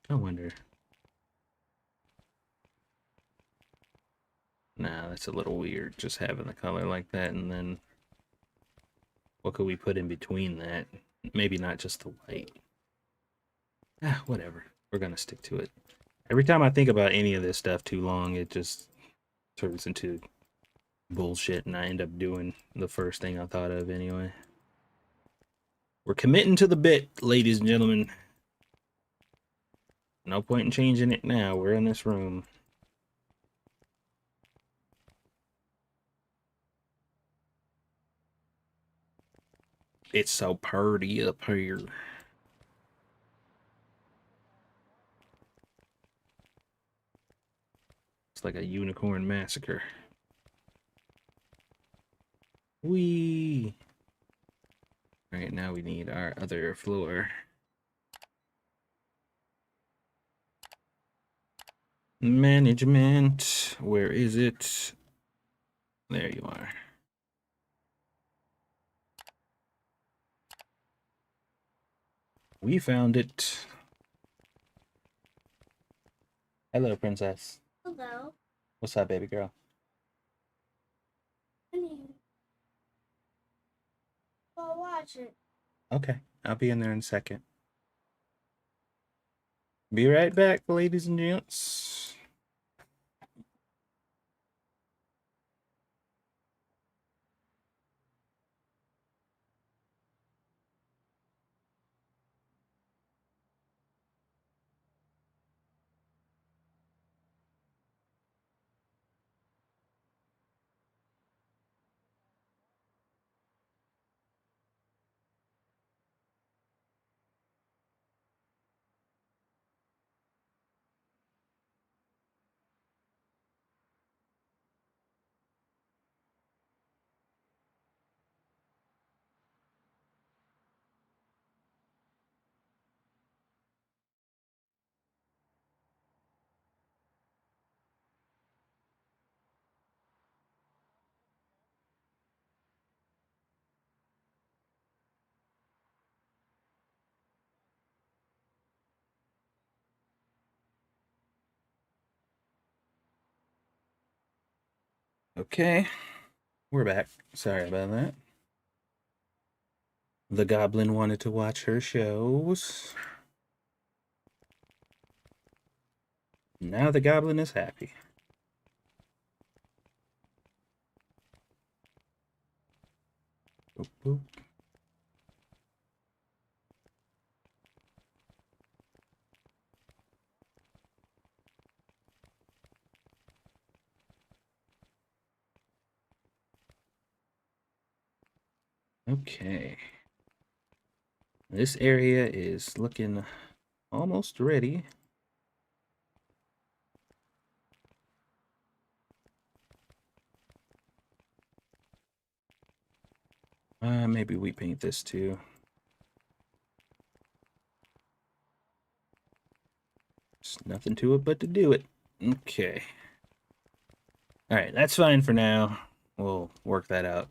I wonder. Nah, that's a little weird, just having the color like that, and then what could we put in between that? Maybe not just the white. Ah, whatever. We're gonna stick to it. Every time I think about any of this stuff too long, it just turns into bullshit, and I end up doing the first thing I thought of anyway. We're committing to the bit, ladies and gentlemen. No point in changing it now. We're in this room. It's so pretty up here. It's like a unicorn massacre. Whee! Alright, now we need our other floor. Management. Where is it? There you are. We found it. Hello, princess. Hello. What's up, baby girl? Honey. Go watch it. Okay, I'll be in there in a second. Be right back, ladies and gents. Okay, we're back. Sorry about that. The goblin wanted to watch her shows. Now the goblin is happy. Boop, boop. Okay. This area is looking almost ready. Maybe we paint this too. There's nothing to it but to do it. Okay. All right, that's fine for now. We'll work that out.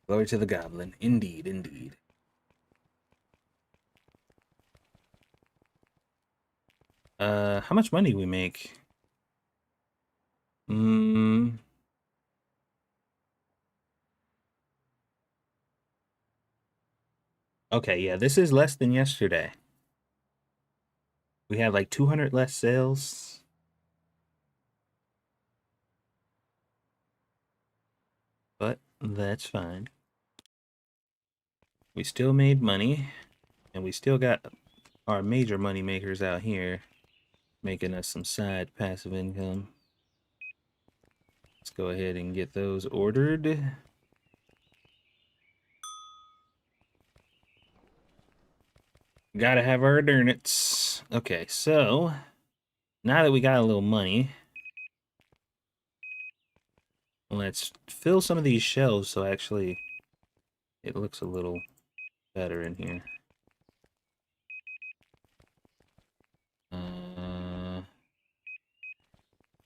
Glory to the goblin. Indeed, indeed. How much money we make? Hmm. Okay, yeah, this is less than yesterday. We had like 200 less sales. But that's fine. We still made money, and we still got our major money makers out here making us some side passive income. Let's go ahead and get those ordered. Gotta have our Erdernits. Okay, so now that we got a little money, let's fill some of these shelves so actually it looks a little better in here.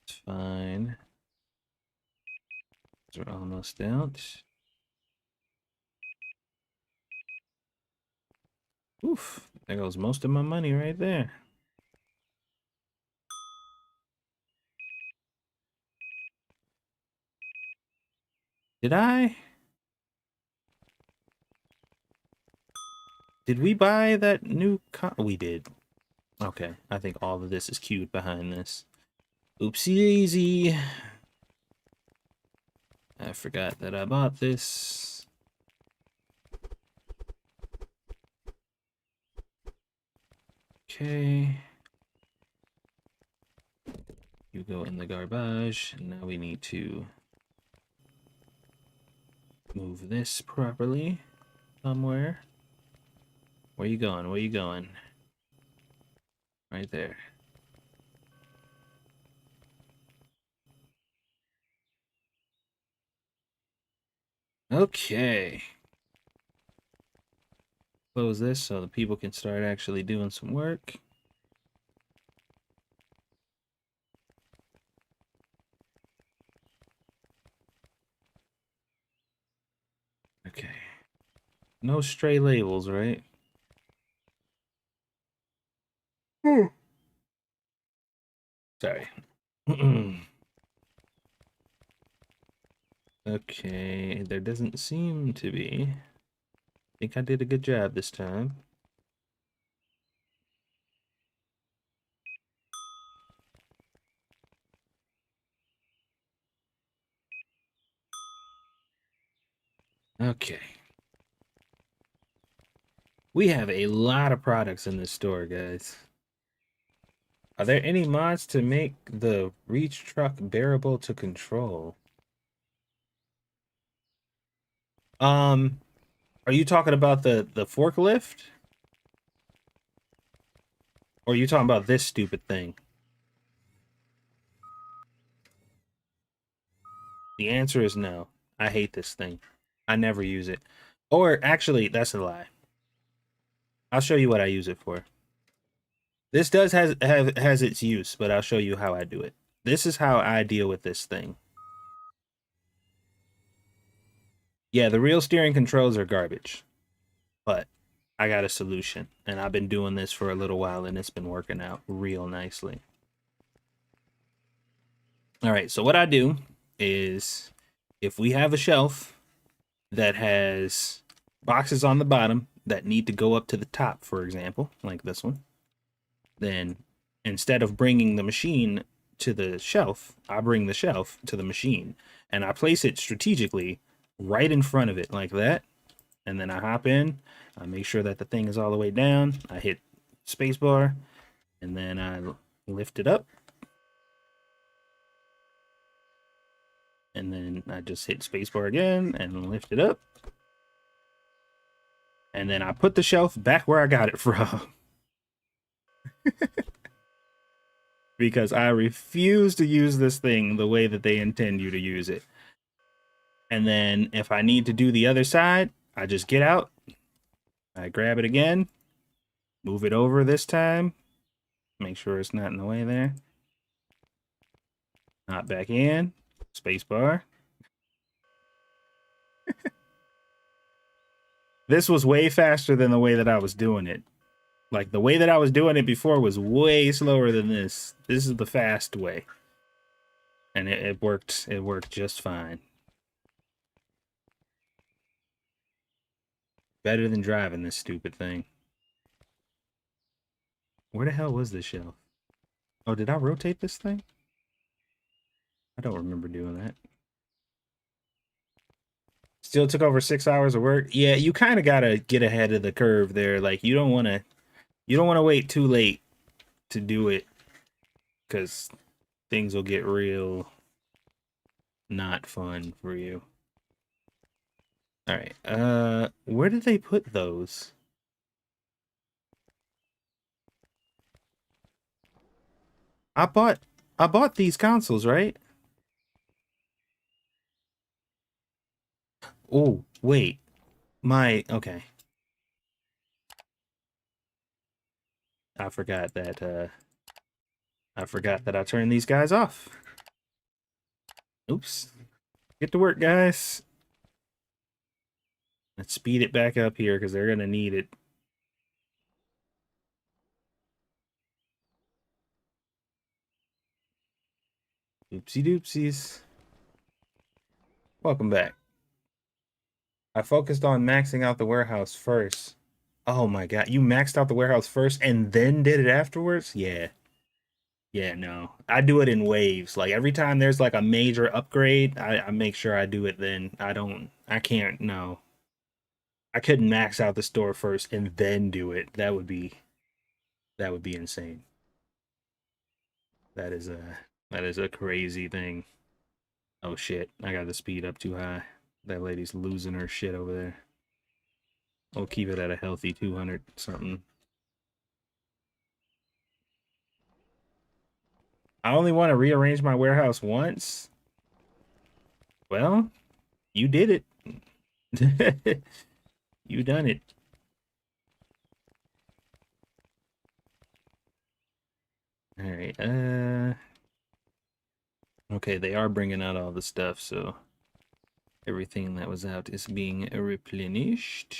It's fine. These are almost out. Oof, there goes most of my money right there. Did I? Did we buy that new we did. Okay, I think all of this is queued behind this. Oopsie daisy. I forgot that I bought this. Okay. You go in the garbage. And now we need to move this properly somewhere. Where you going? Where you going? Right there. Okay. Close this so the people can start actually doing some work. Okay. No stray labels, right? Sorry. Okay, there doesn't seem to be. I think I did a good job this time. Okay. We have a lot of products in this store, guys. Are there any mods to make the reach truck bearable to control? Are you talking about the forklift? Or are you talking about this stupid thing? The answer is no. I hate this thing. I never use it. Or actually, that's a lie. I'll show you what I use it for. This does has its use, but I'll show you how I do it. This is how I deal with this thing. Yeah, the real steering controls are garbage, but I got a solution, and I've been doing this for a little while, and it's been working out real nicely. All right, so what I do is if we have a shelf that has boxes on the bottom that need to go up to the top, for example, like this one, then instead of bringing the machine to the shelf, I bring the shelf to the machine, and I place it strategically right in front of it like that. And then I hop in. I make sure that the thing is all the way down. I hit spacebar, and then I lift it up. And then I just hit spacebar again and lift it up. And then I put the shelf back where I got it from. Because I refuse to use this thing the way that they intend you to use it. And then if I need to do the other side, I just get out. I grab it again. Move it over this time. Make sure it's not in the way there. Not back in. Spacebar. This was way faster than the way that I was doing it. Like, the way that I was doing it before was way slower than this. This is the fast way. And it worked. It worked just fine. Better than driving this stupid thing. Where the hell was this shelf? Oh, did I rotate this thing? I don't remember doing that. Still took over 6 hours of work. Yeah, you kind of gotta get ahead of the curve there. Like, you don't want to wait too late to do it, because things will get real not fun for you. All right. Where did they put those? I bought these consoles, right? Oh, wait. Okay. I forgot that I turned these guys off. Oops. Get to work, guys. Let's speed it back up here because they're gonna need it. Oopsie doopsies. Welcome back. I focused on maxing out the warehouse first. Oh my god, you maxed out the warehouse first and then did it afterwards? Yeah. Yeah, no. I do it in waves. Like, every time there's like a major upgrade, I make sure I do it then. I can't, no. I couldn't max out the store first and then do it. That would be insane. That is a crazy thing. Oh shit, I got the speed up too high. That lady's losing her shit over there. We'll keep it at a healthy 200 something. I only want to rearrange my warehouse once. Well, you did it. You done it. All right. Okay, they are bringing out all the stuff, so everything that was out is being replenished.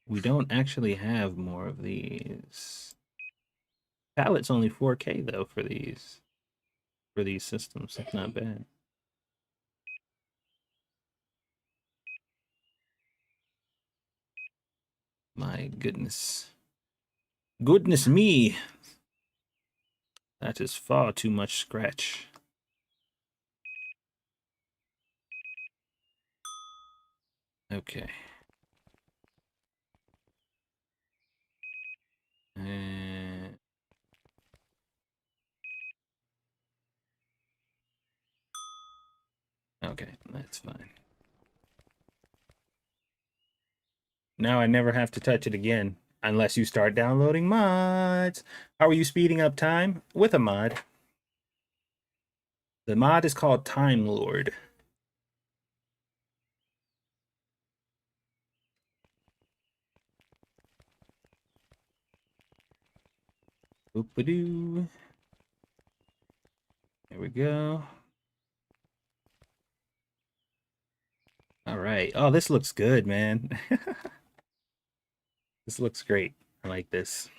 We don't actually have more of these. Pallet's only 4K though for these systems. That's not bad. My goodness. Goodness me. That is far too much scratch. Okay. Okay, that's fine. Now I never have to touch it again unless you start downloading mods. How are you speeding up time? With a mod. The mod is called Time Lord. Boop-a-doo. There we go. All right. Oh, this looks good, man. This looks great. I like this.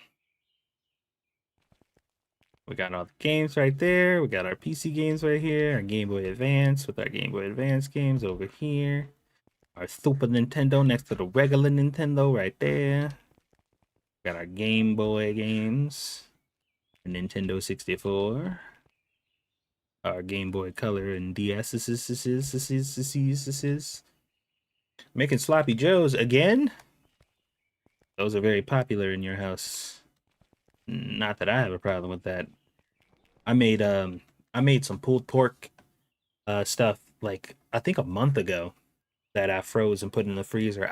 We got all the games right there. We got our PC games right here. Our Game Boy Advance with our Game Boy Advance games over here. Our Super Nintendo next to the regular Nintendo right there. Got our Game Boy games. The Nintendo 64. Game Boy Color and DS. Making sloppy joes again. Those are very popular in your house. Not that I have a problem with that. I made I made some pulled pork stuff like I think a month ago that I froze and put in the freezer.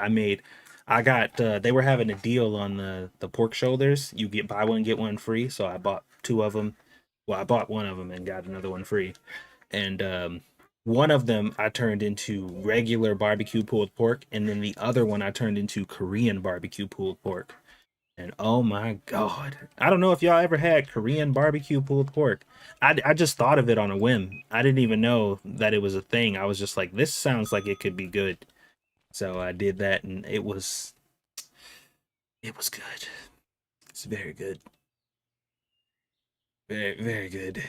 I got they were having a deal on the pork shoulders. You get buy one get one free, so I bought two of them. Well, I bought one of them and got another one free. And one of them I turned into regular barbecue pulled pork, and then the other one I turned into Korean barbecue pulled pork. And oh my god, I don't know if y'all ever had Korean barbecue pulled pork. I just thought of it on a whim. I didn't even know that it was a thing. I was just like, this sounds like it could be good. So I did that, and it was good. It's very good, very good.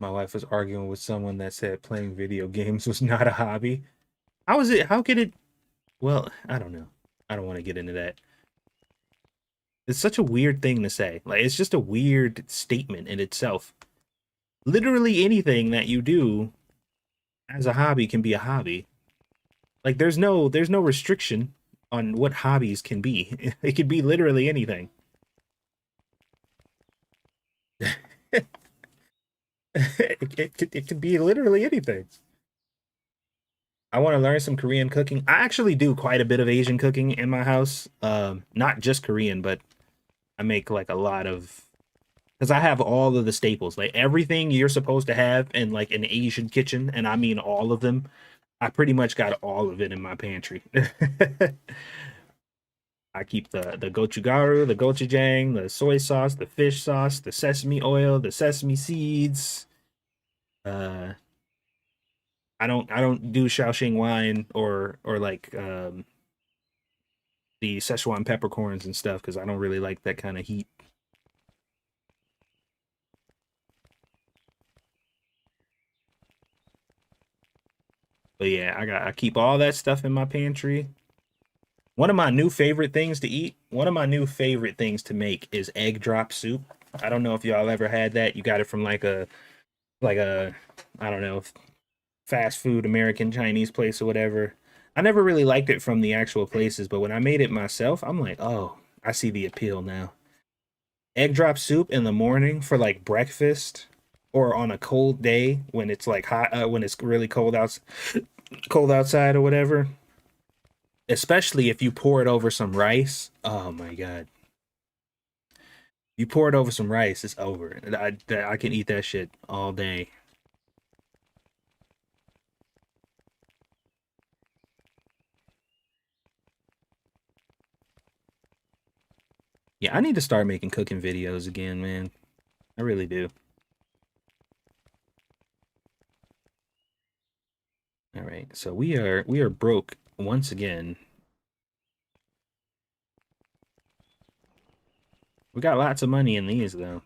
My wife was arguing with someone that said playing video games was not a hobby. How is it? How could it? Well, I don't know. I don't want to get into that. It's such a weird thing to say. Like, it's just a weird statement in itself. Literally anything that you do as a hobby can be a hobby. Like, there's no restriction on what hobbies can be. It could be literally anything. It could be literally anything. I want to learn some Korean cooking. I actually do quite a bit of Asian cooking in my house. Not just Korean, but I make like a lot of because I have all of the staples, like everything you're supposed to have in like an Asian kitchen, and I mean all of them. I pretty much got all of it in my pantry. I keep the gochugaru, the gochujang, the soy sauce, the fish sauce, the sesame oil, the sesame seeds. Uh, I don't do Shaoxing wine or like the Szechuan peppercorns and stuff because I don't really like that kind of heat. But yeah, I keep all that stuff in my pantry. One of my new favorite things to eat, one of my new favorite things to make is egg drop soup. I don't know if y'all ever had that. You got it from like a I don't know, fast food American Chinese place or whatever. I never really liked it from the actual places, but when I made it myself, I'm like, "Oh, I see the appeal now." Egg drop soup in the morning for like breakfast or on a cold day when it's like hot when it's really cold outside or whatever, especially if you pour it over some rice. Oh my god. You pour it over some rice, it's over. I can eat that shit all day. Yeah, I need to start making cooking videos again, man. I really do. All right. So we are broke once again. We got lots of money in these though.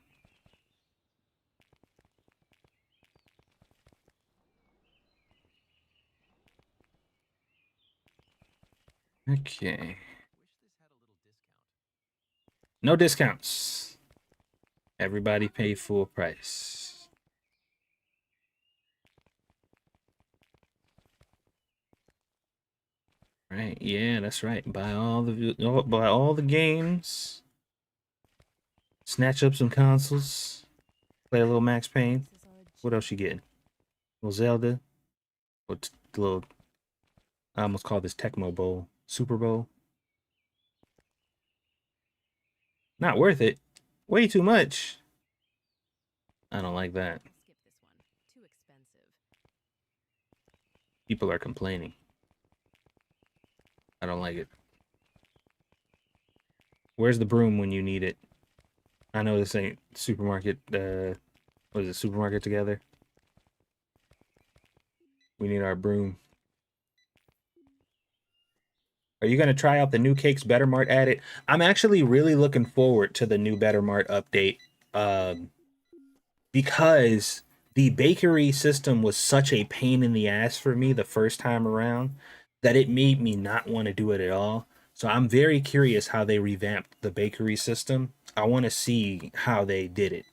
Okay. No discounts. Everybody pay full price. Right, yeah, that's right. Buy all the games. Snatch up some consoles. Play a little Max Payne. What else you getting? Little Zelda. Or little I almost call this Tecmo Bowl. Super Bowl. Not worth it. Way too much. I don't like that. People are complaining. I don't like it. Where's the broom when you need it? I know this ain't supermarket. What is it? Supermarket together. We need our broom. Are you gonna try out the new Cakes Better Mart added? I'm actually really looking forward to the new Better Mart update. Um, because the bakery system was such a pain in the ass for me the first time around that it made me not want to do it at all. So I'm very curious how they revamped the bakery system. I want to see how they did it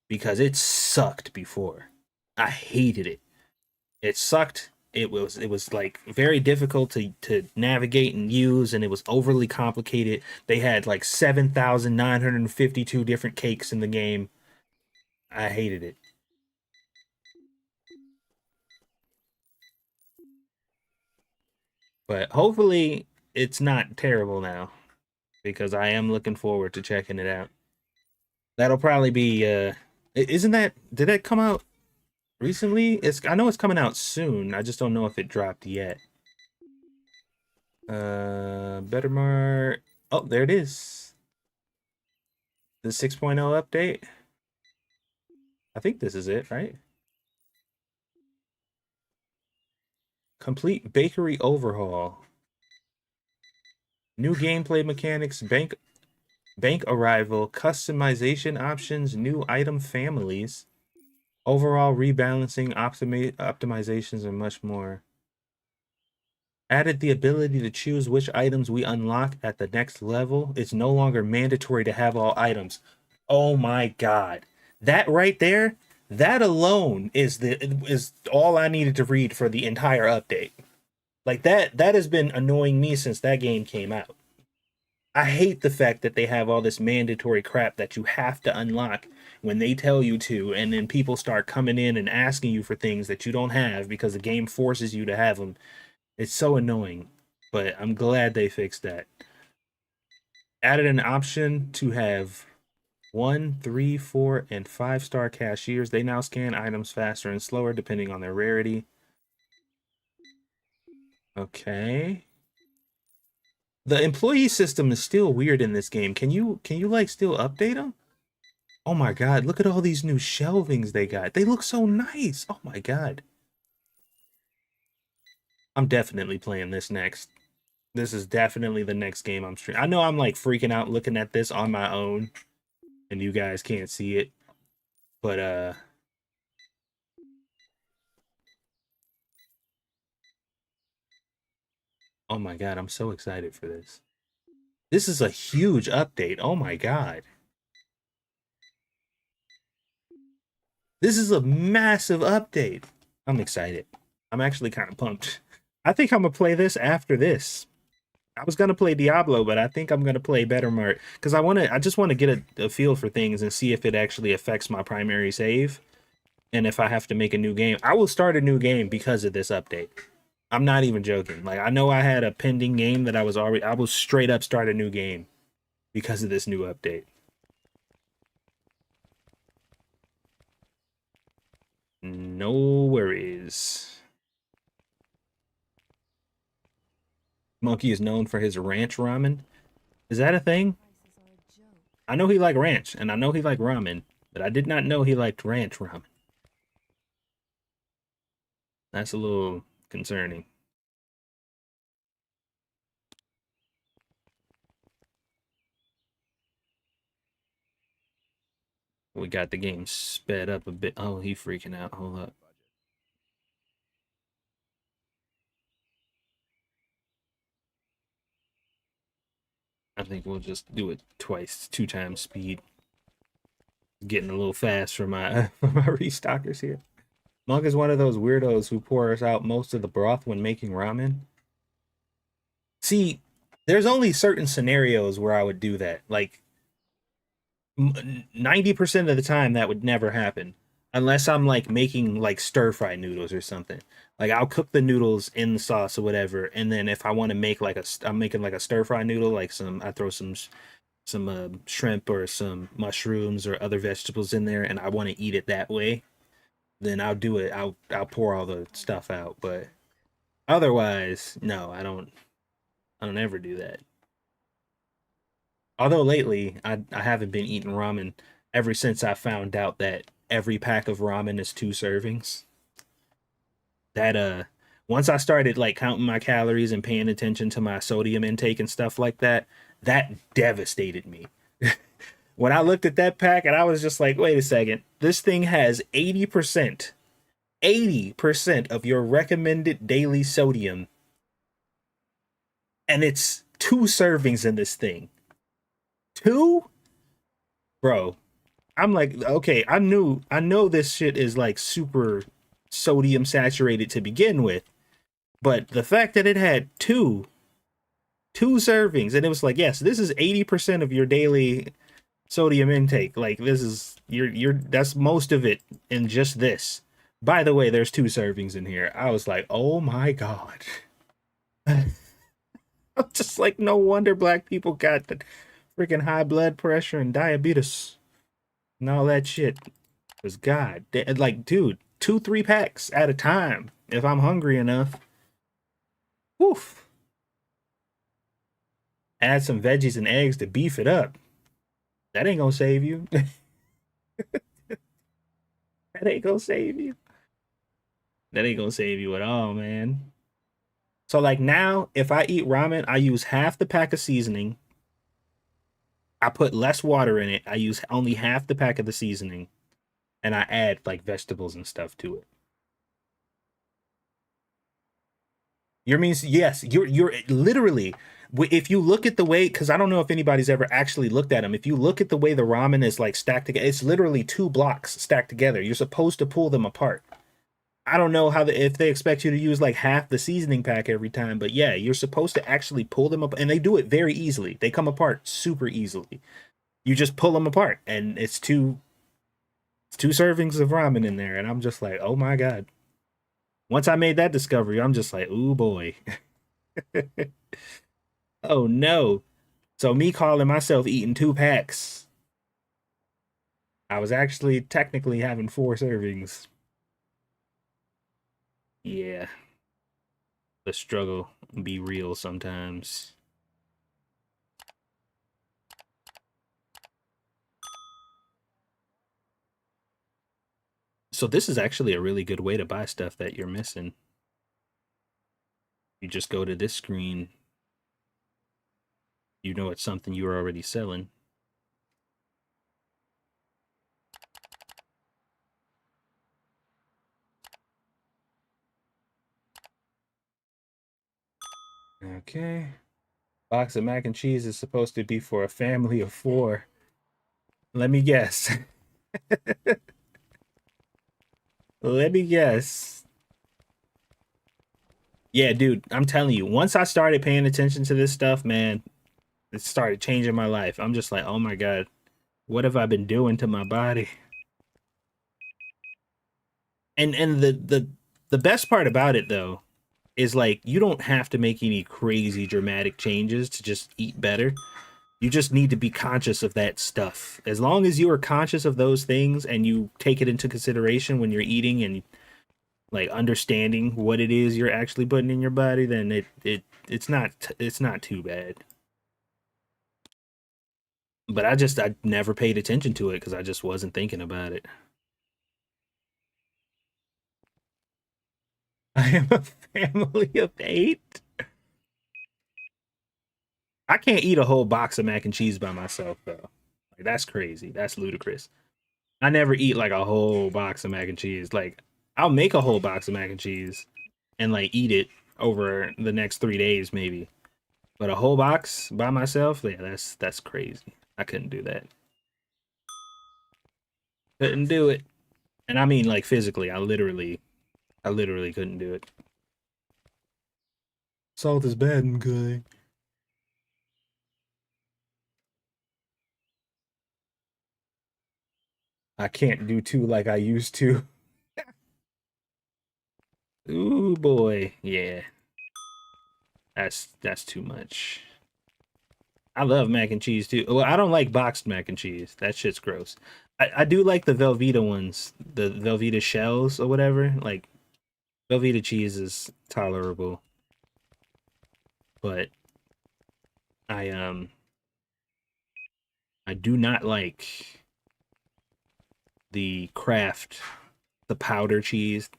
because it sucked before. I hated it. It sucked. It was like very difficult to navigate and use, and it was overly complicated. They had like 7,952 different cakes in the game. I hated it. But hopefully it's not terrible now because I am looking forward to checking it out. That'll probably be isn't that did that come out recently? I know it's coming out soon. I just don't know if it dropped yet. Bettermart. Oh, there it is. The 6.0 update. I think this is it, right? Complete bakery overhaul. New gameplay mechanics, bank arrival, customization options, new item families, overall rebalancing, optimizations, and much more. Added the ability to choose which items we unlock at the next level. It's no longer mandatory to have all items. Oh my god. That right there, that alone is all I needed to read for the entire update. Like that has been annoying me since that game came out. I hate the fact that they have all this mandatory crap that you have to unlock when they tell you to, and then people start coming in and asking you for things that you don't have because the game forces you to have them. It's so annoying, but I'm glad they fixed that. Added an option to have 1, 3, 4, and 5-star cashiers. They now scan items faster and slower depending on their rarity. Okay. The employee system is still weird in this game. Can you like still update them? Oh my god, look at all these new shelvings they got. They look so nice. Oh my god. I'm definitely playing this next. This is definitely the next game I'm streaming. I know I'm like freaking out looking at this on my own and you guys can't see it, but oh my god, I'm so excited for this. This is a huge update. Oh my god. This is a massive update. I'm excited. I'm actually kind of pumped. I think I'm gonna play this after this. I was gonna play Diablo, but I think I'm gonna play Better Mart because I just want to get a feel for things and see if it actually affects my primary save and if I have to make a new game. I will start a new game because of this update. I'm not even joking. Like I know I had a pending game that I will straight up start a new game because of this new update. No worries. Monkey is known for his ranch ramen. Is that a thing? I know he liked ranch, and I know he liked ramen, but I did not know he liked ranch ramen. That's a little concerning. We got the game sped up a bit. Oh, he freaking out. Hold up. I think we'll just do it twice, 2 times speed. Getting a little fast for my for my restockers here. Monk is one of those weirdos who pours out most of the broth when making ramen. See, there's only certain scenarios where I would do that. Like 90% of the time that would never happen unless I'm like making like stir fry noodles or something. Like I'll cook the noodles in the sauce or whatever, and then if I want to make like I'm making like a stir fry noodle, like I throw some shrimp or some mushrooms or other vegetables in there, and I want to eat it that way. Then I'll do it. I'll pour all the stuff out, but otherwise, no, I don't ever do that. Although lately, I haven't been eating ramen ever since I found out that every pack of ramen is 2 servings. That once I started like counting my calories and paying attention to my sodium intake and stuff like that, that devastated me. When I looked at that pack and I was just like, wait a second, this thing has 80% of your recommended daily sodium, and 2 servings in this thing. 2? Bro, I'm like, okay, I know this shit is like super sodium saturated to begin with, but the fact that it had two servings and it was like, yes, this is 80% of your daily sodium intake. Like this is you're that's most of it in just this. By the way, there's 2 servings in here. I was like, oh my god. I'm just like, no wonder black people got the freaking high blood pressure and diabetes and all that shit. Cause god, like, dude, 2-3 packs at a time if I'm hungry enough. Woof. Add some veggies and eggs to beef it up. That ain't gonna save you. That ain't gonna save you. That ain't gonna save you at all, man. So like now, if I eat ramen, I use half the pack of seasoning. I put less water in it. I use only half the pack of the seasoning, and I add like vegetables and stuff to it. You means yes, you're literally. If you look at the way, because I don't know if anybody's ever actually looked at them. If you look at the way the ramen is like stacked together, it's literally 2 blocks stacked together. You're supposed to pull them apart. I don't know how if they expect you to use like half the seasoning pack every time, but yeah, you're supposed to actually pull them up, and they do it very easily. They come apart super easily. You just pull them apart, and it's two servings of ramen in there, and I'm just like, oh my god. Once I made that discovery, I'm just like, ooh boy, oh no. So me calling myself eating 2 packs, I was actually technically having 4 servings. Yeah, the struggle be real sometimes. So this is actually a really good way to buy stuff that you're missing. You just go to this screen, you know it's something you're already selling. Okay. Box of mac and cheese is supposed to be for a family of 4. Let me guess. Let me guess. Yeah, dude, I'm telling you, once I started paying attention to this stuff, man, it started changing my life. I'm just like, oh my god, what have I been doing to my body? And the best part about it though is like you don't have to make any crazy dramatic changes to just eat better. You just need to be conscious of that stuff. As long as you are conscious of those things and you take it into consideration when you're eating and like understanding what it is you're actually putting in your body, then it's not too bad. But I never paid attention to it because I just wasn't thinking about it. I am a family of 8. I can't eat a whole box of mac and cheese by myself though. Like that's crazy. That's ludicrous. I never eat like a whole box of mac and cheese. Like I'll make a whole box of mac and cheese and like eat it over the next 3 days maybe. But a whole box by myself, yeah, that's crazy. I couldn't do that. Couldn't do it. And I mean like physically, I literally couldn't do it. Salt is bad and good. I can't do 2 like I used to. Ooh boy, yeah. That's too much. I love mac and cheese too. Well, I don't like boxed mac and cheese. That shit's gross. I do like the Velveeta ones, the Velveeta shells or whatever. Like Velveeta cheese is tolerable, but I I do not like the Kraft, the powder cheese.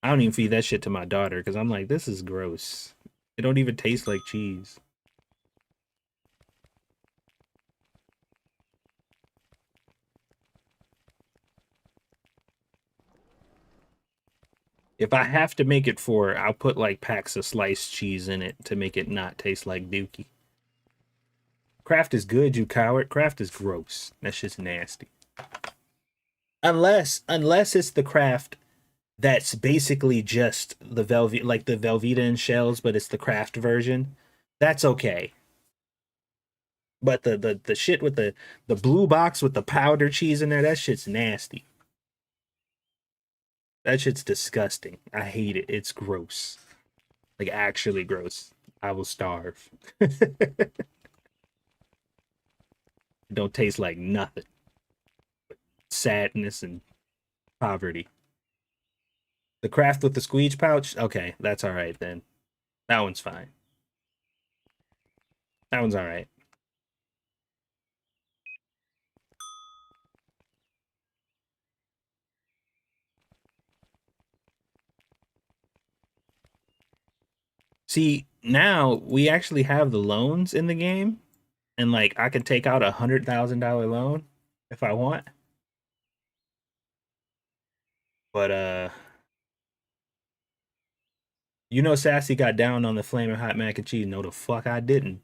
I don't even feed that shit to my daughter because I'm like, this is gross. It don't even taste like cheese. If I have to make it 4, I'll put like packs of sliced cheese in it to make it not taste like dookie. Kraft is good, you coward. Kraft is gross. That shit's nasty. Unless it's the Kraft that's basically just the Velveeta, like the Velveeta in shells, but it's the Kraft version. That's okay. But the shit with the blue box with the powder cheese in there, that shit's nasty. That shit's disgusting. I hate it. It's gross. Like actually gross. I will starve. Don't taste like nothing. Sadness and poverty. The Kraft with the squeeze pouch, okay, that's all right then. That one's fine. That one's all right. See, now we actually have the loans in the game, and like I can take out $100,000 loan if I want. But you know, Sassy got down on the flaming hot mac and cheese. No, the fuck I didn't.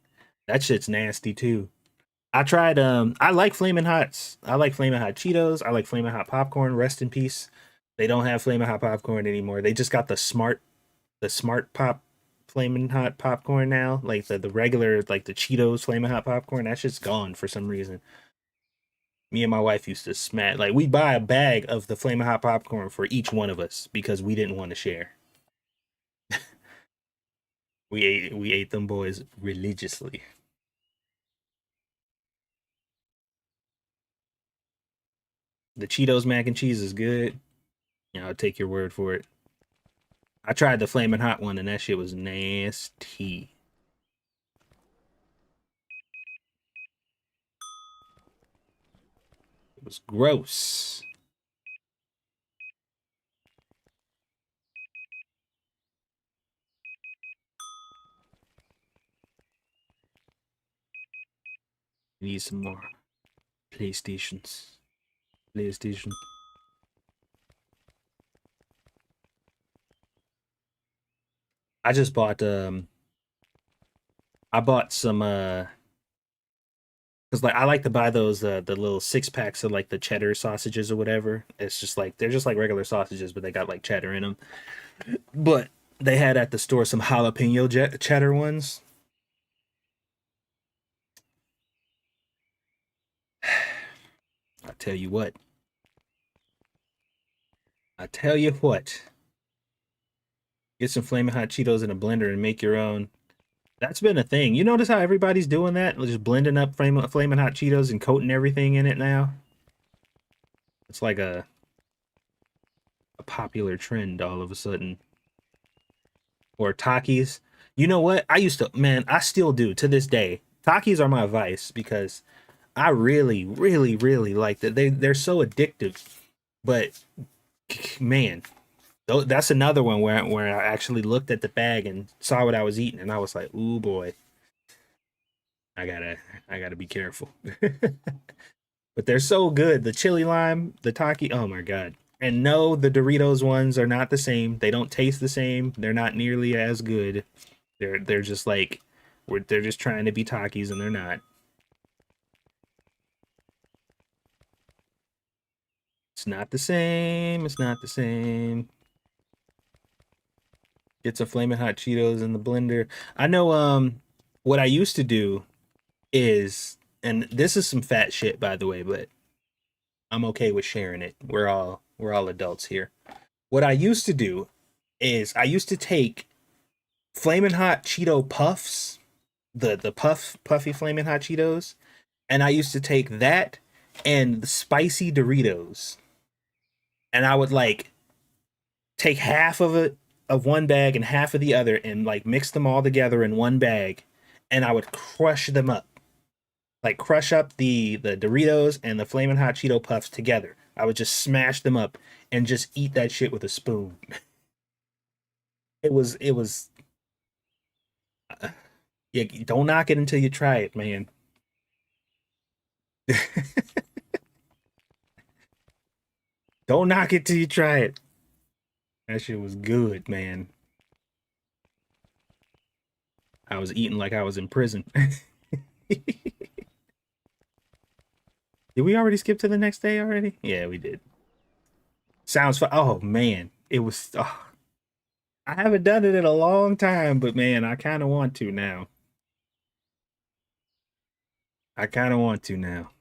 That shit's nasty too. I tried. I like flaming hots. I like flaming hot Cheetos. I like flaming hot popcorn. Rest in peace. They don't have flaming hot popcorn anymore. They just got the smart pop flaming hot popcorn now. Like the regular, like the Cheetos flaming hot popcorn. That shit's gone for some reason. Me and my wife used to smash, like we buy a bag of the flaming hot popcorn for each one of us because we didn't want to share. We ate them boys religiously. The Cheetos mac and cheese is good. Yeah, I'll take your word for it. I tried the flaming hot one and that shit was nasty. It was gross. Need some more PlayStations. PlayStation. I just bought I bought some because like I like to buy those the little 6 packs of like the cheddar sausages or whatever. It's just like they're just like regular sausages, but they got like cheddar in them. But they had at the store some jalapeno cheddar ones. I tell you what. I tell you what. Get some flaming hot Cheetos in a blender and make your own. That's been a thing. You notice how everybody's doing that? Just blending up flaming hot Cheetos and coating everything in it now. It's like a popular trend all of a sudden. Or Takis. You know what? I used to, man, I still do to this day. Takis are my vice because I really, really, really like that. They're so addictive. But man, that's another one where I actually looked at the bag and saw what I was eating, and I was like, "Ooh boy, I gotta I gotta be careful." But they're so good. The chili lime, the Taki. Oh my god! And no, the Doritos ones are not the same. They don't taste the same. They're not nearly as good. They're just like they're just trying to be Takis and they're not. It's not the same. It's not the same. Get some flaming hot Cheetos in the blender. I know what I used to do is, and this is some fat shit by the way, but I'm okay with sharing it. We're all adults here. What I used to do is I used to take flaming hot Cheeto puffs, the puffy flaming hot Cheetos, and I used to take that and the spicy Doritos, and I would like take half of it of one bag and half of the other and like mix them all together in one bag, and I would crush them up. Like crush up the Doritos and the flaming hot Cheeto puffs together. I would just smash them up and just eat that shit with a spoon. It was yeah, don't knock it until you try it, man. Don't knock it till you try it. That shit was good, man. I was eating like I was in prison. Did we already skip to the next day already? Yeah, we did. Sounds fun. Oh man, it was. Oh, I haven't done it in a long time, but man, I kind of want to now. I kind of want to now.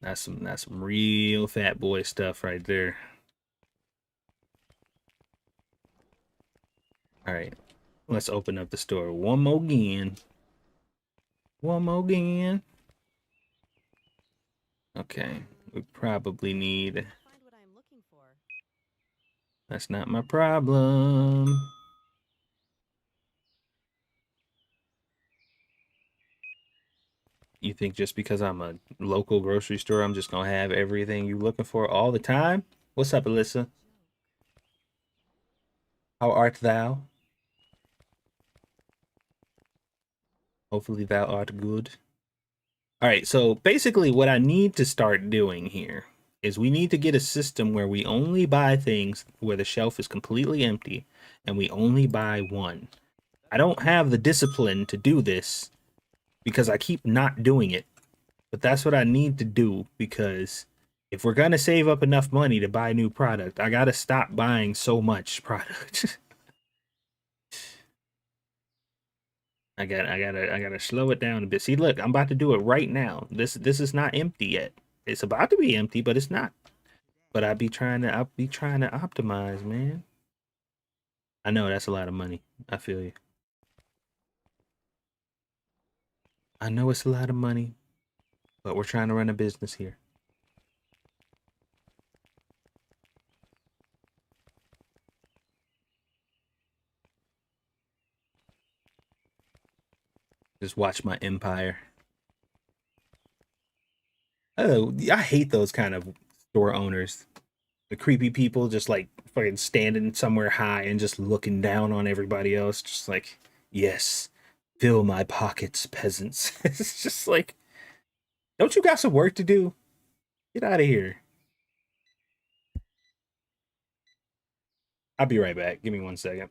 That's some real fat boy stuff right there. All right, let's open up the store one more again. One more again. Okay, we probably need. That's not my problem. You think just because I'm a local grocery store, I'm just gonna have everything you looking for all the time? What's up, Alyssa? How art thou? Hopefully thou art good. All right, so basically what I need to start doing here is we need to get a system where we only buy things where the shelf is completely empty and we only buy one. I don't have the discipline to do this because I keep not doing it. But that's what I need to do because if we're gonna save up enough money to buy new product, I gotta stop buying so much product. I gotta slow it down a bit. See, look, I'm about to do it right now. This is not empty yet. It's about to be empty, but it's not. But I'll be trying to optimize, man. I know that's a lot of money. I feel you. I know it's a lot of money, but we're trying to run a business here. Just watch my empire. Oh, I hate those kind of store owners. The creepy people just like fucking standing somewhere high and just looking down on everybody else. Just like, yes, fill my pockets, peasants. It's just like, don't you got some work to do? Get out of here. I'll be right back. Give me 1 second.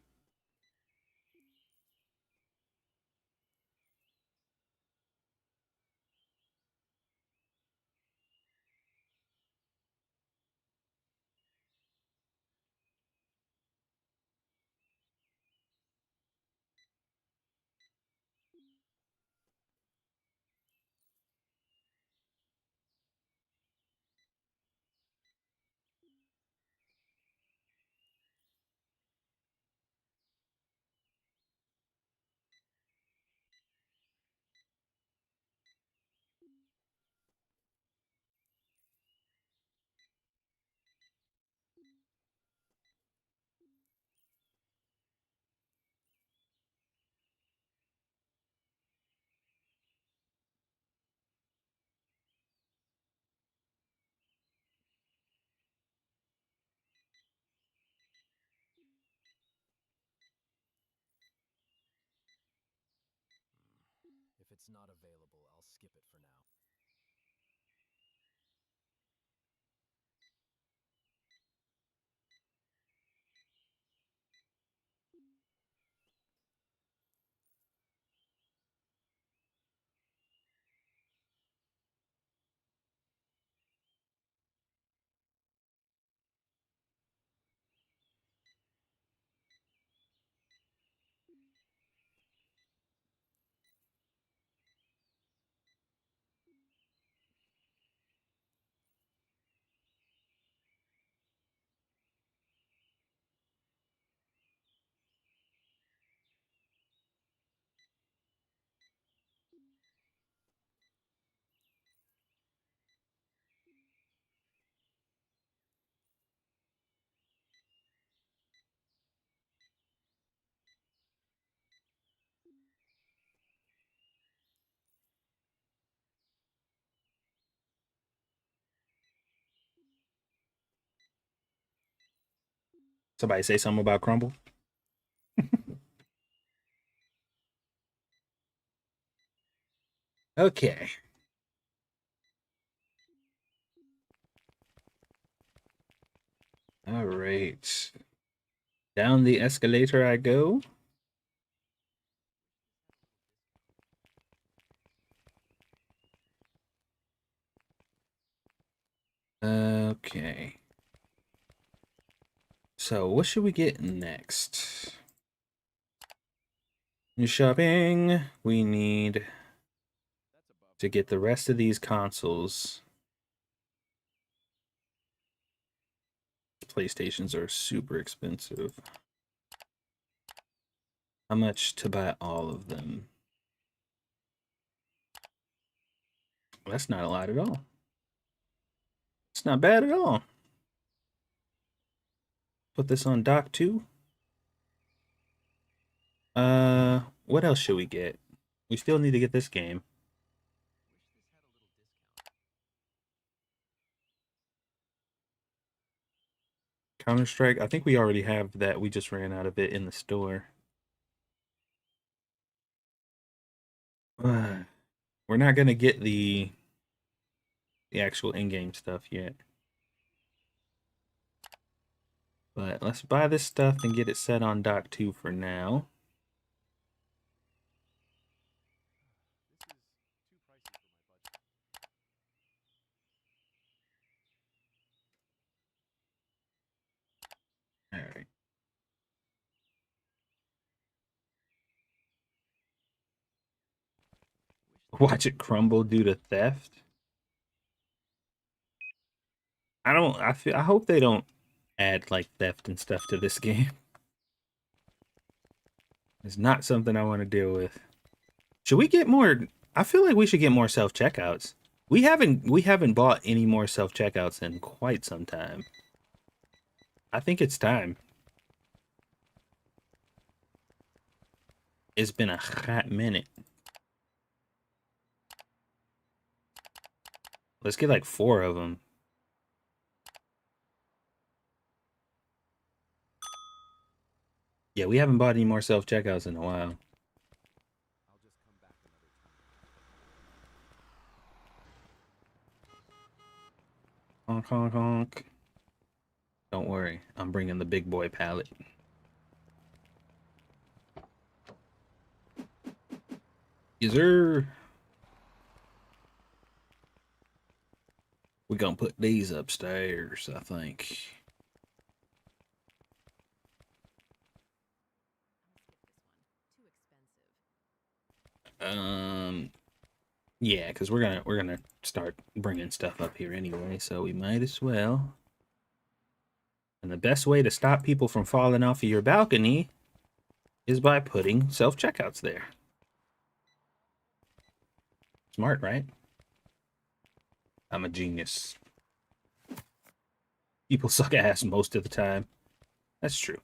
If it's not available, I'll skip it for now. Somebody say something about crumble. Okay. All right. Down the escalator I go. Okay. So, what should we get next? New shopping. We need to get the rest of these consoles. PlayStations are super expensive. How much to buy all of them? Well, that's not a lot at all. It's not bad at all. Put this on dock 2. What else should we get? We still need to get this game. Counter-Strike, I think we already have that. We just ran out of it in the store. We're not gonna get the actual in-game stuff yet. But let's buy this stuff and get it set on dock 2 for now. All right. Watch it crumble due to theft. I hope they don't add like theft and stuff to this game. It's not something I want to deal with. Should we get more? I feel like we should get more self-checkouts. We haven't bought any more self-checkouts in quite some time. I think it's time. It's been a hot minute. Let's get like 4 of them. Yeah, we haven't bought any more self-checkouts in a while. Honk, honk, honk. Don't worry, I'm bringing the big boy pallet. Yes, sir. We're gonna put these upstairs, I think. Yeah, because we're gonna start bringing stuff up here anyway, so we might as well. And the best way to stop people from falling off of your balcony is by putting self-checkouts there. Smart, right? I'm a genius. People suck ass most of the time. That's true.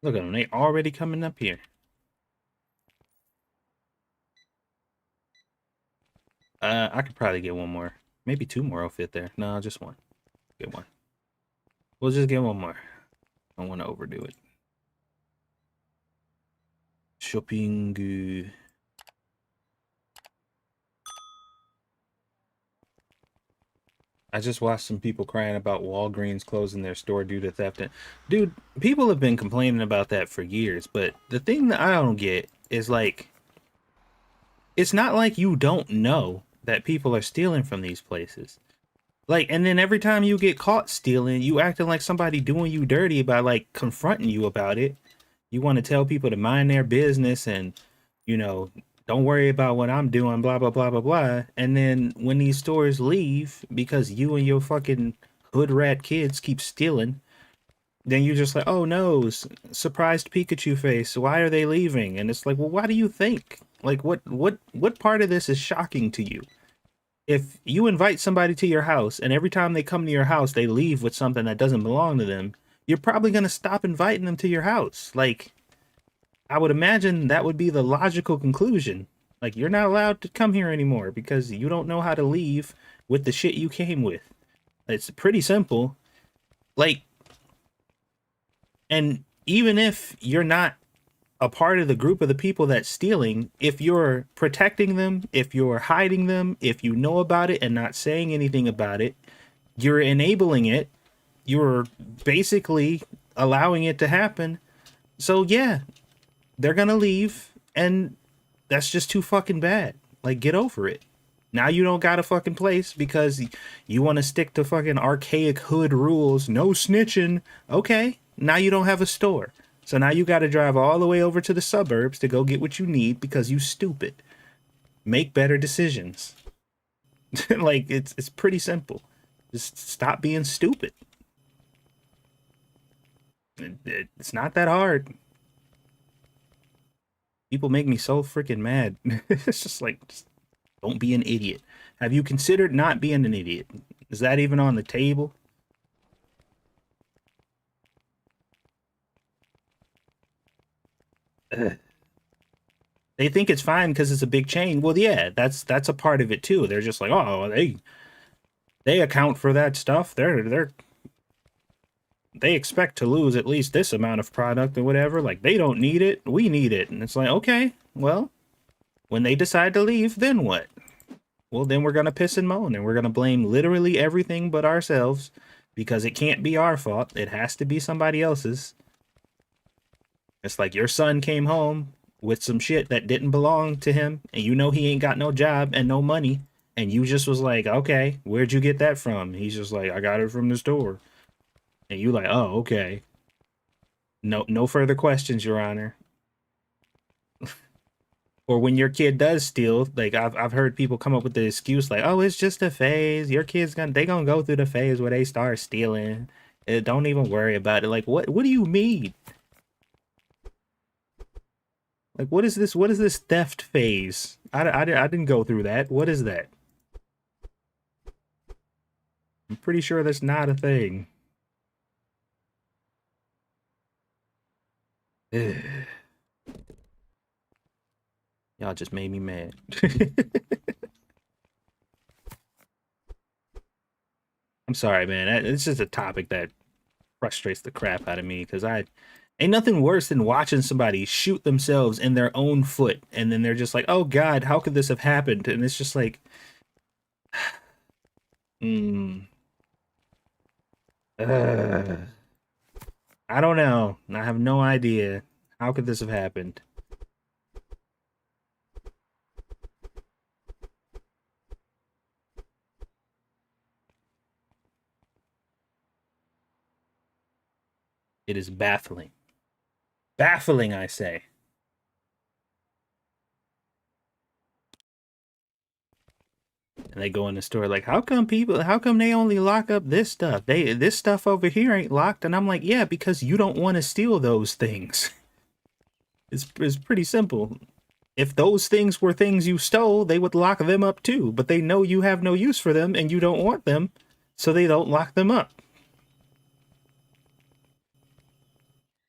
Look at them, they already coming up here. I could probably get one more. Maybe 2 more will fit there. No, just one. Get one. We'll just get one more. I don't want to overdo it. Shopping. I just watched some people crying about Walgreens closing their store due to theft. Dude, people have been complaining about that for years, but the thing that I don't get is like, it's not like you don't know that people are stealing from these places. Like, and then every time you get caught stealing, you acting like somebody doing you dirty by like confronting you about it. You want to tell people to mind their business and, you know, don't worry about what I'm doing, blah, blah, blah, blah, blah. And then when these stores leave because you and your fucking hood rat kids keep stealing, then you're just like, oh no, surprised Pikachu face. Why are they leaving? And it's like, well, why do you think? Like, what part of this is shocking to you? If you invite somebody to your house and every time they come to your house, they leave with something that doesn't belong to them, you're probably going to stop inviting them to your house. Like, I would imagine that would be the logical conclusion. Like, you're not allowed to come here anymore because you don't know how to leave with the shit you came with. It's pretty simple. Like, and even if you're not a part of the group of the people that's stealing, if you're protecting them, if you're hiding them, if you know about it and not saying anything about it, you're enabling it. You're basically allowing it to happen. So yeah, they're gonna leave, and that's just too fucking bad. Like, get over it. Now you don't got a fucking place because you want to stick to fucking archaic hood rules. No snitching. Okay, now you don't have a store. So now you got to drive all the way over to the suburbs to go get what you need because you stupid. Make better decisions. Like, it's pretty simple. Just stop being stupid. It's not that hard. People make me so freaking mad. It's just like, just don't be an idiot. Have you considered not being an idiot? Is that even on the table? Ugh. They think it's fine because it's a big chain. Well, yeah, that's a part of it too. They're just like, oh, they account for that stuff. They expect to lose at least this amount of product or whatever. Like, they don't need it, we need it. And it's like, okay, well, when they decide to leave, then what? Well, then we're gonna piss and moan and we're gonna blame literally everything but ourselves because it can't be our fault. It has to be somebody else's. It's like your son came home with some shit that didn't belong to him, and you know he ain't got no job and no money, and you just was like, okay, where'd you get that from? He's just like, I got it from the store. And you like, oh, okay. No further questions, Your Honor. Or when your kid does steal, like I've heard people come up with the excuse like, "Oh, it's just a phase. Your kid's gonna go through the phase where they start stealing. Don't even worry about it." Like, what do you mean? Like, what is this? What is this theft phase? I didn't go through that. What is that? I'm pretty sure that's not a thing. Y'all just made me mad. I'm sorry, man. It's just a topic that frustrates the crap out of me because I ain't nothing worse than watching somebody shoot themselves in their own foot and then they're just like, oh God, how could this have happened? And it's just like, mm, uh, I don't know. I have no idea. How could this have happened? It is baffling. Baffling, I say. And they go in the store like, how come they only lock up this stuff? This stuff over here ain't locked. And I'm like, yeah, because you don't want to steal those things. It's pretty simple. If those things were things you stole, they would lock them up too. But they know you have no use for them and you don't want them, so they don't lock them up.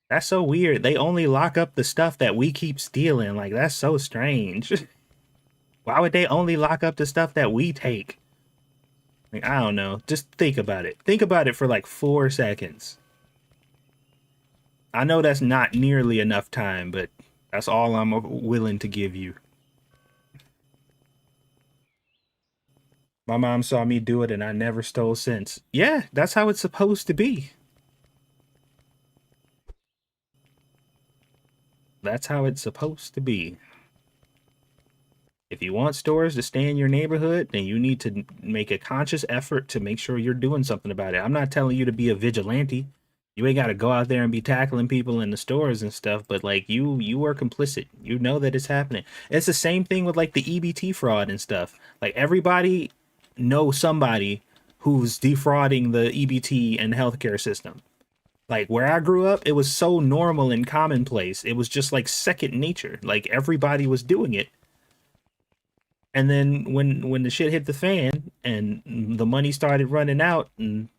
That's so weird. They only lock up the stuff that we keep stealing. Like, that's so strange. Why would they only lock up the stuff that we take? Like, I don't know. Just think about it. Think about it for like 4 seconds. I know that's not nearly enough time, but that's all I'm willing to give you. My mom saw me do it and I never stole since. Yeah, that's how it's supposed to be. That's how it's supposed to be. If you want stores to stay in your neighborhood, then you need to make a conscious effort to make sure you're doing something about it. I'm not telling you to be a vigilante. You ain't got to go out there and be tackling people in the stores and stuff, but like you are complicit. You know that it's happening. It's the same thing with like the EBT fraud and stuff. Like, everybody knows somebody who's defrauding the EBT and healthcare system. Like, where I grew up, it was so normal and commonplace. It was just like second nature. Like, everybody was doing it. And then when the shit hit the fan and the money started running out and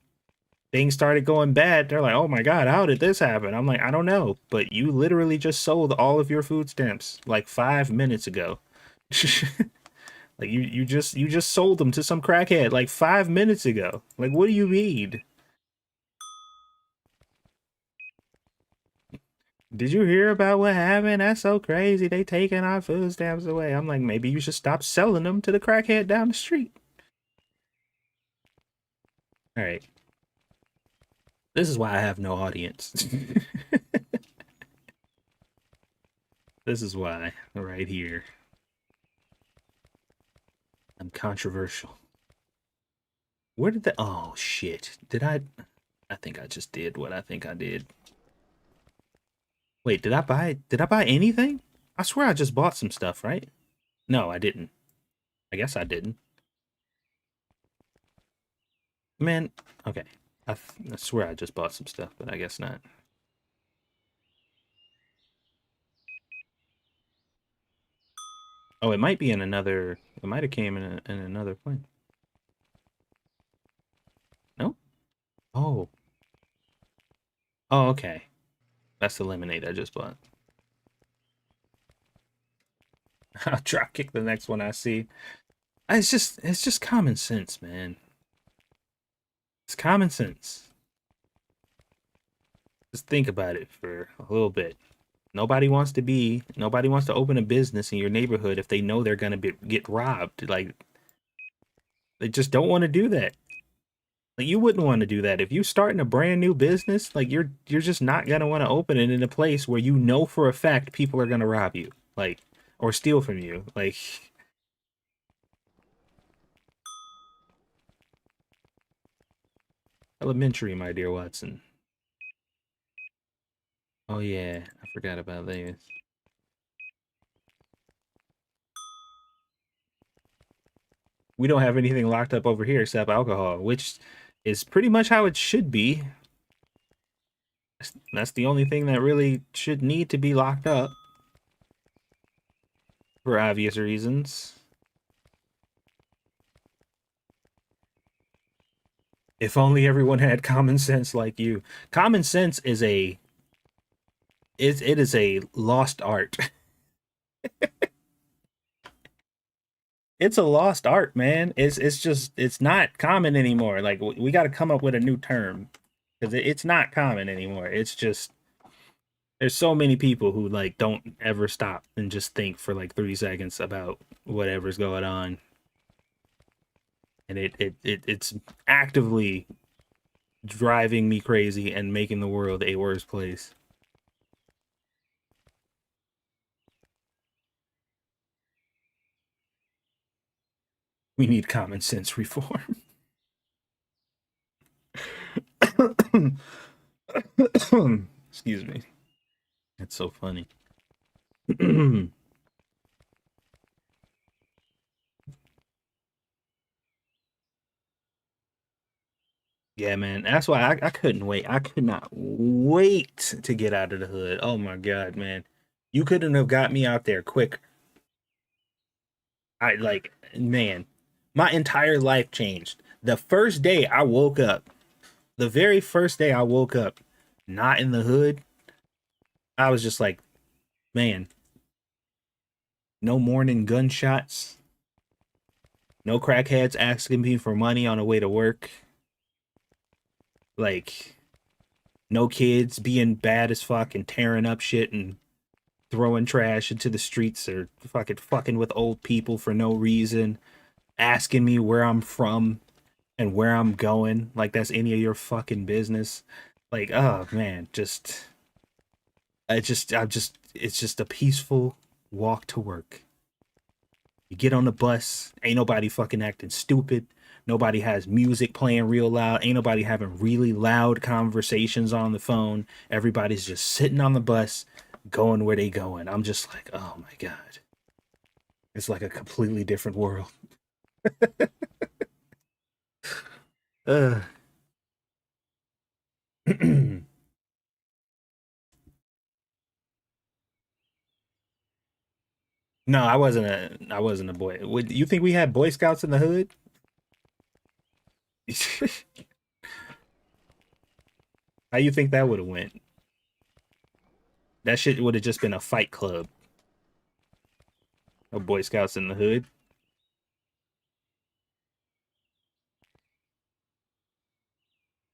things started going bad, they're like, "Oh my God, how did this happen?" I'm like, "I don't know, but you literally just sold all of your food stamps like 5 minutes ago." Like, you just sold them to some crackhead like 5 minutes ago. Like, what do you mean? Did you hear about what happened? That's so crazy. They taking our food stamps away. I'm like, maybe you should stop selling them to the crackhead down the street. All right. This is why I have no audience. This is why, right here. I'm controversial. Where did the... Oh, shit. Did I... I think I just did what I think I did. Wait, did I buy anything? I swear I just bought some stuff, right? No, I didn't. I guess I didn't. Man, okay. I swear I just bought some stuff, but I guess not. Oh, it might be in another... It might have came in another plane. No? Oh. Oh, okay. That's the lemonade I just bought. I'll drop kick the next one I see. It's just common sense, man. It's common sense. Just think about it for a little bit. Nobody wants to open a business in your neighborhood if they know they're gonna get robbed. Like they just don't want to do that. Like you wouldn't want to do that if you starting a brand new business. Like you're just not gonna want to open it in a place where you know for a fact people are gonna rob you, like or steal from you. Like elementary, my dear Watson. Oh yeah, I forgot about this. We don't have anything locked up over here except alcohol, which is pretty much how it should be. That's the only thing that really should need to be locked up for obvious reasons. If only everyone had common sense like you. Common sense is a lost art. It's a lost art, man. It's just it's not common anymore. Like we got to come up with a new term because it's not common anymore. It's just there's so many people who like don't ever stop and just think for like 3 seconds about whatever's going on, and it's actively driving me crazy and making the world a worse place. We need common sense reform. Excuse me. That's so funny. Yeah, man. That's why I couldn't wait. I could not wait to get out of the hood. Oh my God, man. You couldn't have got me out there quick. I like, man, my entire life changed. The first day I woke up, the very first day I woke up, not in the hood, I was just like, man, no morning gunshots, no crackheads asking me for money on the way to work, like, no kids being bad as fuck and tearing up shit and throwing trash into the streets or fucking with old people for no reason, asking me where I'm from and where I'm going, like that's any of your fucking business. Like, oh man, it's just a peaceful walk to work. You get on the bus, ain't nobody fucking acting stupid. Nobody has music playing real loud. Ain't nobody having really loud conversations on the phone. Everybody's just sitting on the bus, going where they going. I'm just like, oh my God. It's like a completely different world. Uh. No, I wasn't a boy. Would you think we had Boy Scouts in the hood? How you think that would have went? That shit would have just been a fight club of Boy Scouts in the hood.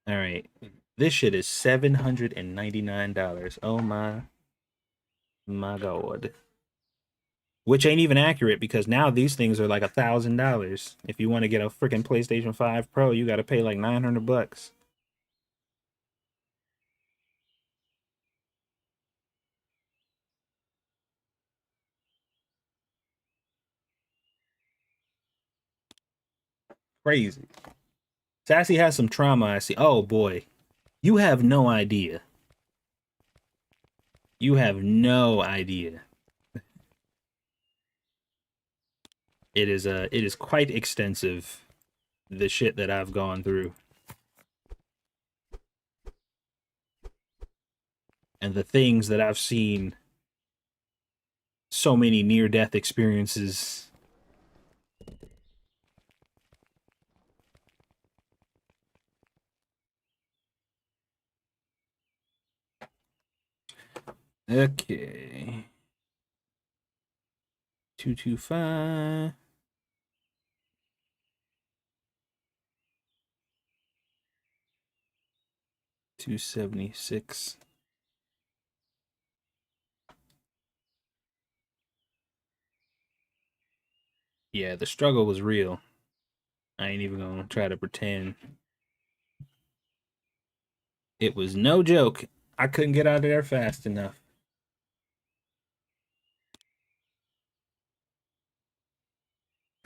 All right. This shit is $799. Oh my. My God. Which ain't even accurate because now these things are like $1,000. If you want to get a freaking PlayStation 5 Pro, you got to pay like 900 bucks. Crazy. Sassy has some trauma, I see. Oh boy. You have no idea. You have no idea. It is quite extensive, the shit that I've gone through. And the things that I've seen, so many near-death experiences. Okay. 225. 276. Yeah, the struggle was real. I ain't even gonna try to pretend. It was no joke. I couldn't get out of there fast enough.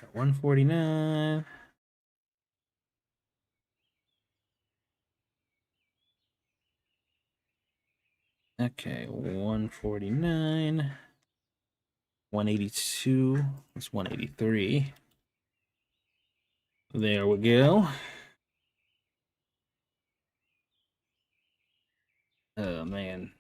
At 149. Okay, 149. 182. That's 183. There we go. Oh man.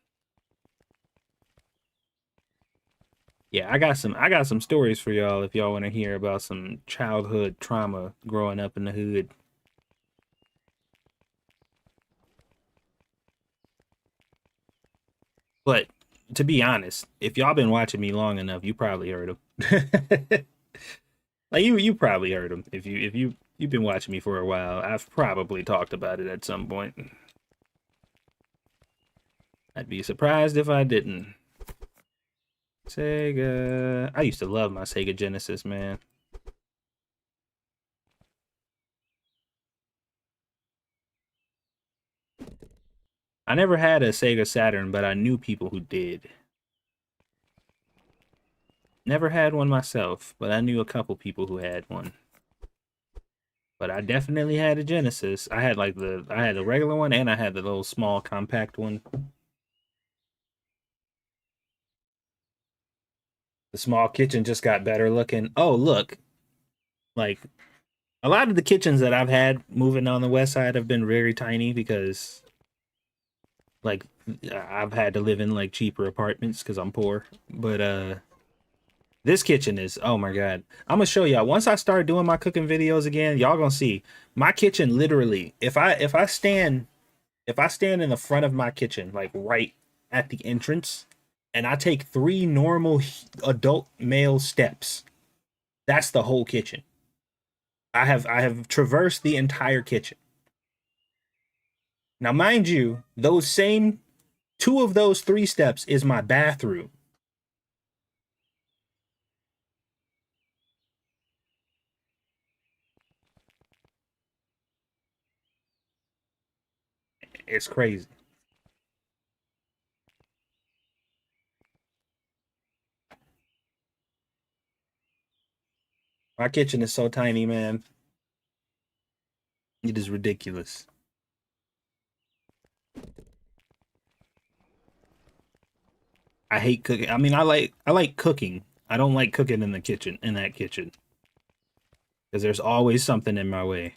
Yeah, I got some stories for y'all if y'all want to hear about some childhood trauma growing up in the hood. But to be honest, if y'all been watching me long enough, you probably heard them. Like you probably heard them if you've been watching me for a while. I've probably talked about it at some point. I'd be surprised if I didn't. Sega. I used to love my Sega Genesis, man. I never had a Sega Saturn, but I knew people who did. Never had one myself, but I knew a couple people who had one. But I definitely had a Genesis. I had I had the regular one and I had the little small compact one. The small kitchen just got better looking. Oh, look. Like a lot of the kitchens that I've had moving on the west side have been very tiny because like I've had to live in like cheaper apartments because I'm poor. But this kitchen is, oh my god. I'm gonna show y'all. Once I start doing my cooking videos again, y'all gonna see my kitchen literally. If I stand in the front of my kitchen, like right at the entrance, and I take three normal adult male steps, that's the whole kitchen. I have traversed the entire kitchen. Now, mind you, those same two of those three steps is my bathroom. It's crazy. My kitchen is so tiny, man. It is ridiculous. I hate cooking. I mean, I like cooking. I don't like cooking in the kitchen in that kitchen because there's always something in my way.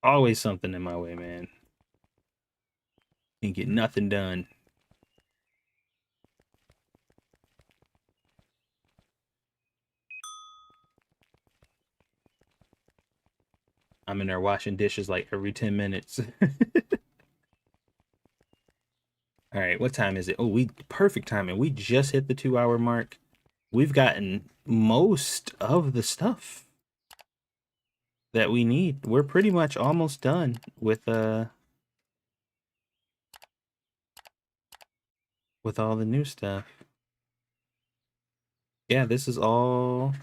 Always something in my way, man. Can't get nothing done. I'm in there washing dishes like every 10 minutes. All right, what time is it? Oh, we perfect timing. We just hit the 2 hour mark. We've gotten most of the stuff that we need. We're pretty much almost done with all the new stuff. Yeah, this is all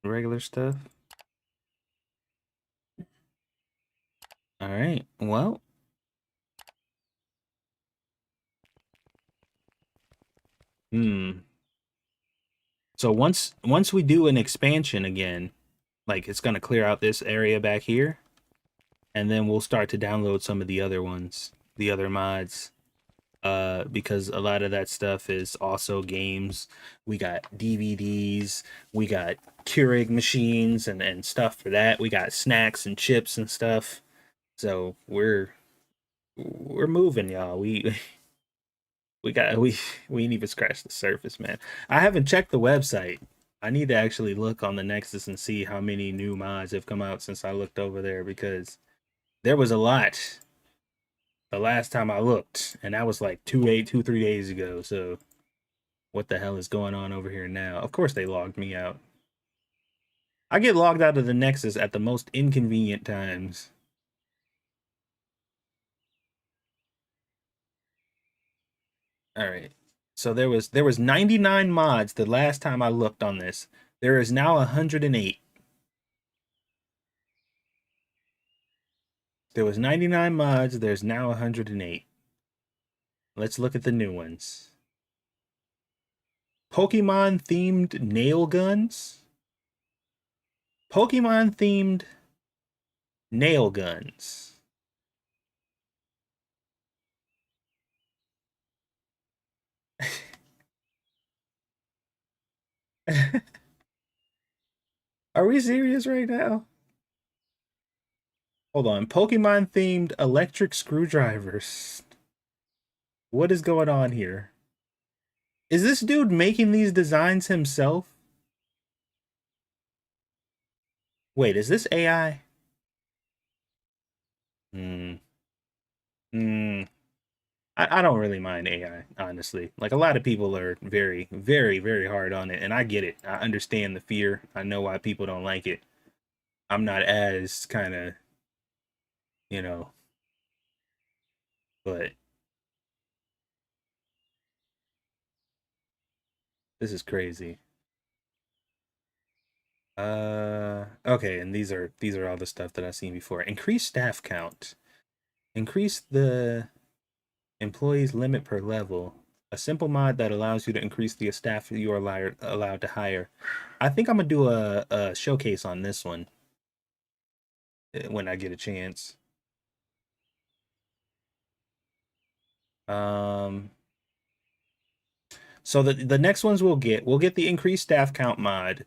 regular stuff. All right. Well, so once we do an expansion again, like it's gonna clear out this area back here, and then we'll start to download some of the other ones, the other mods. Because a lot of that stuff is also games. We got DVDs, we got Keurig machines and stuff for that. We got snacks and chips and stuff. So we're moving, y'all. We ain't even scratched the surface, man. I haven't checked the website. I need to actually look on the Nexus and see how many new mods have come out since I looked over there, because there was a lot the last time I looked, and that was like 3 days ago. So what the hell is going on over here now? Of course they logged me out. I get logged out of the Nexus at the most inconvenient times. All right. So there was 99 mods the last time I looked on this. There is now 108. There was 99 mods, there's now 108. Let's look at the new ones. Pokemon themed nail guns. Pokemon themed nail guns. Are we serious right now? Hold on. Pokemon themed electric screwdrivers. What is going on here? Is this dude making these designs himself? Wait, is this AI? Hmm. Hmm. I don't really mind AI, honestly. Like, a lot of people are very, very, very hard on it, and I get it. I understand the fear. I know why people don't like it. I'm not as kind of, you know, but this is crazy. Okay, and these are all the stuff that I've seen before. Increase staff count. Increase the employees limit per level. A simple mod that allows you to increase the staff you are allowed to hire. I think I'm gonna do a showcase on this one when I get a chance. Um, so the next ones we'll get the increased staff count mod.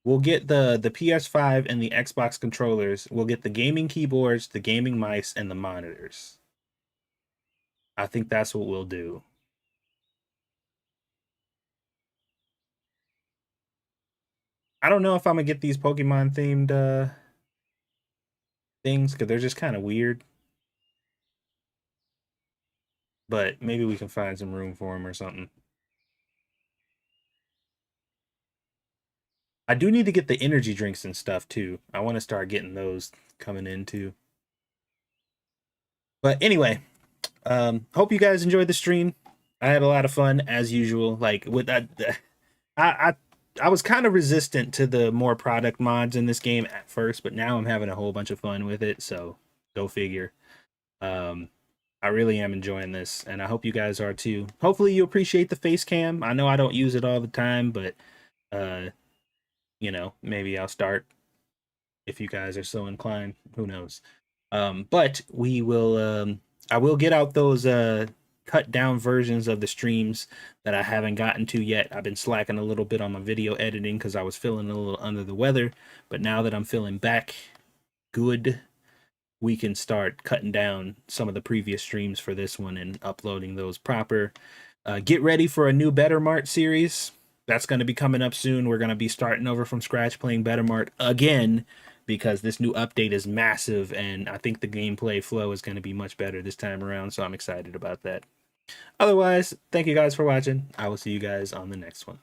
We'll get the PS5 and the Xbox controllers. We'll get the gaming keyboards, the gaming mice, and the monitors. I think that's what we'll do. I don't know if I'm gonna get these Pokemon themed things, because they're just kind of weird. But maybe we can find some room for them or something. I do need to get the energy drinks and stuff too. I want to start getting those coming in too. But anyway, hope you guys enjoyed the stream. I had a lot of fun as usual. Like with that, I I was kind of resistant to the more product mods in this game at first, but now I'm having a whole bunch of fun with it. So go figure. Um, I really am enjoying this, and I hope you guys are too. Hopefully, you appreciate the face cam. I know I don't use it all the time, but uh, maybe I'll start if you guys are so inclined. Who knows? But we will. I will get out those cut down versions of the streams that I haven't gotten to yet. I've been slacking a little bit on my video editing because I was feeling a little under the weather. But now that I'm feeling back good, we can start cutting down some of the previous streams for this one and uploading those proper. Get ready for a new Better Mart series. That's going to be coming up soon. We're going to be starting over from scratch playing Better Mart again, because this new update is massive, and I think the gameplay flow is going to be much better this time around, so I'm excited about that. Otherwise, thank you guys for watching. I will see you guys on the next one.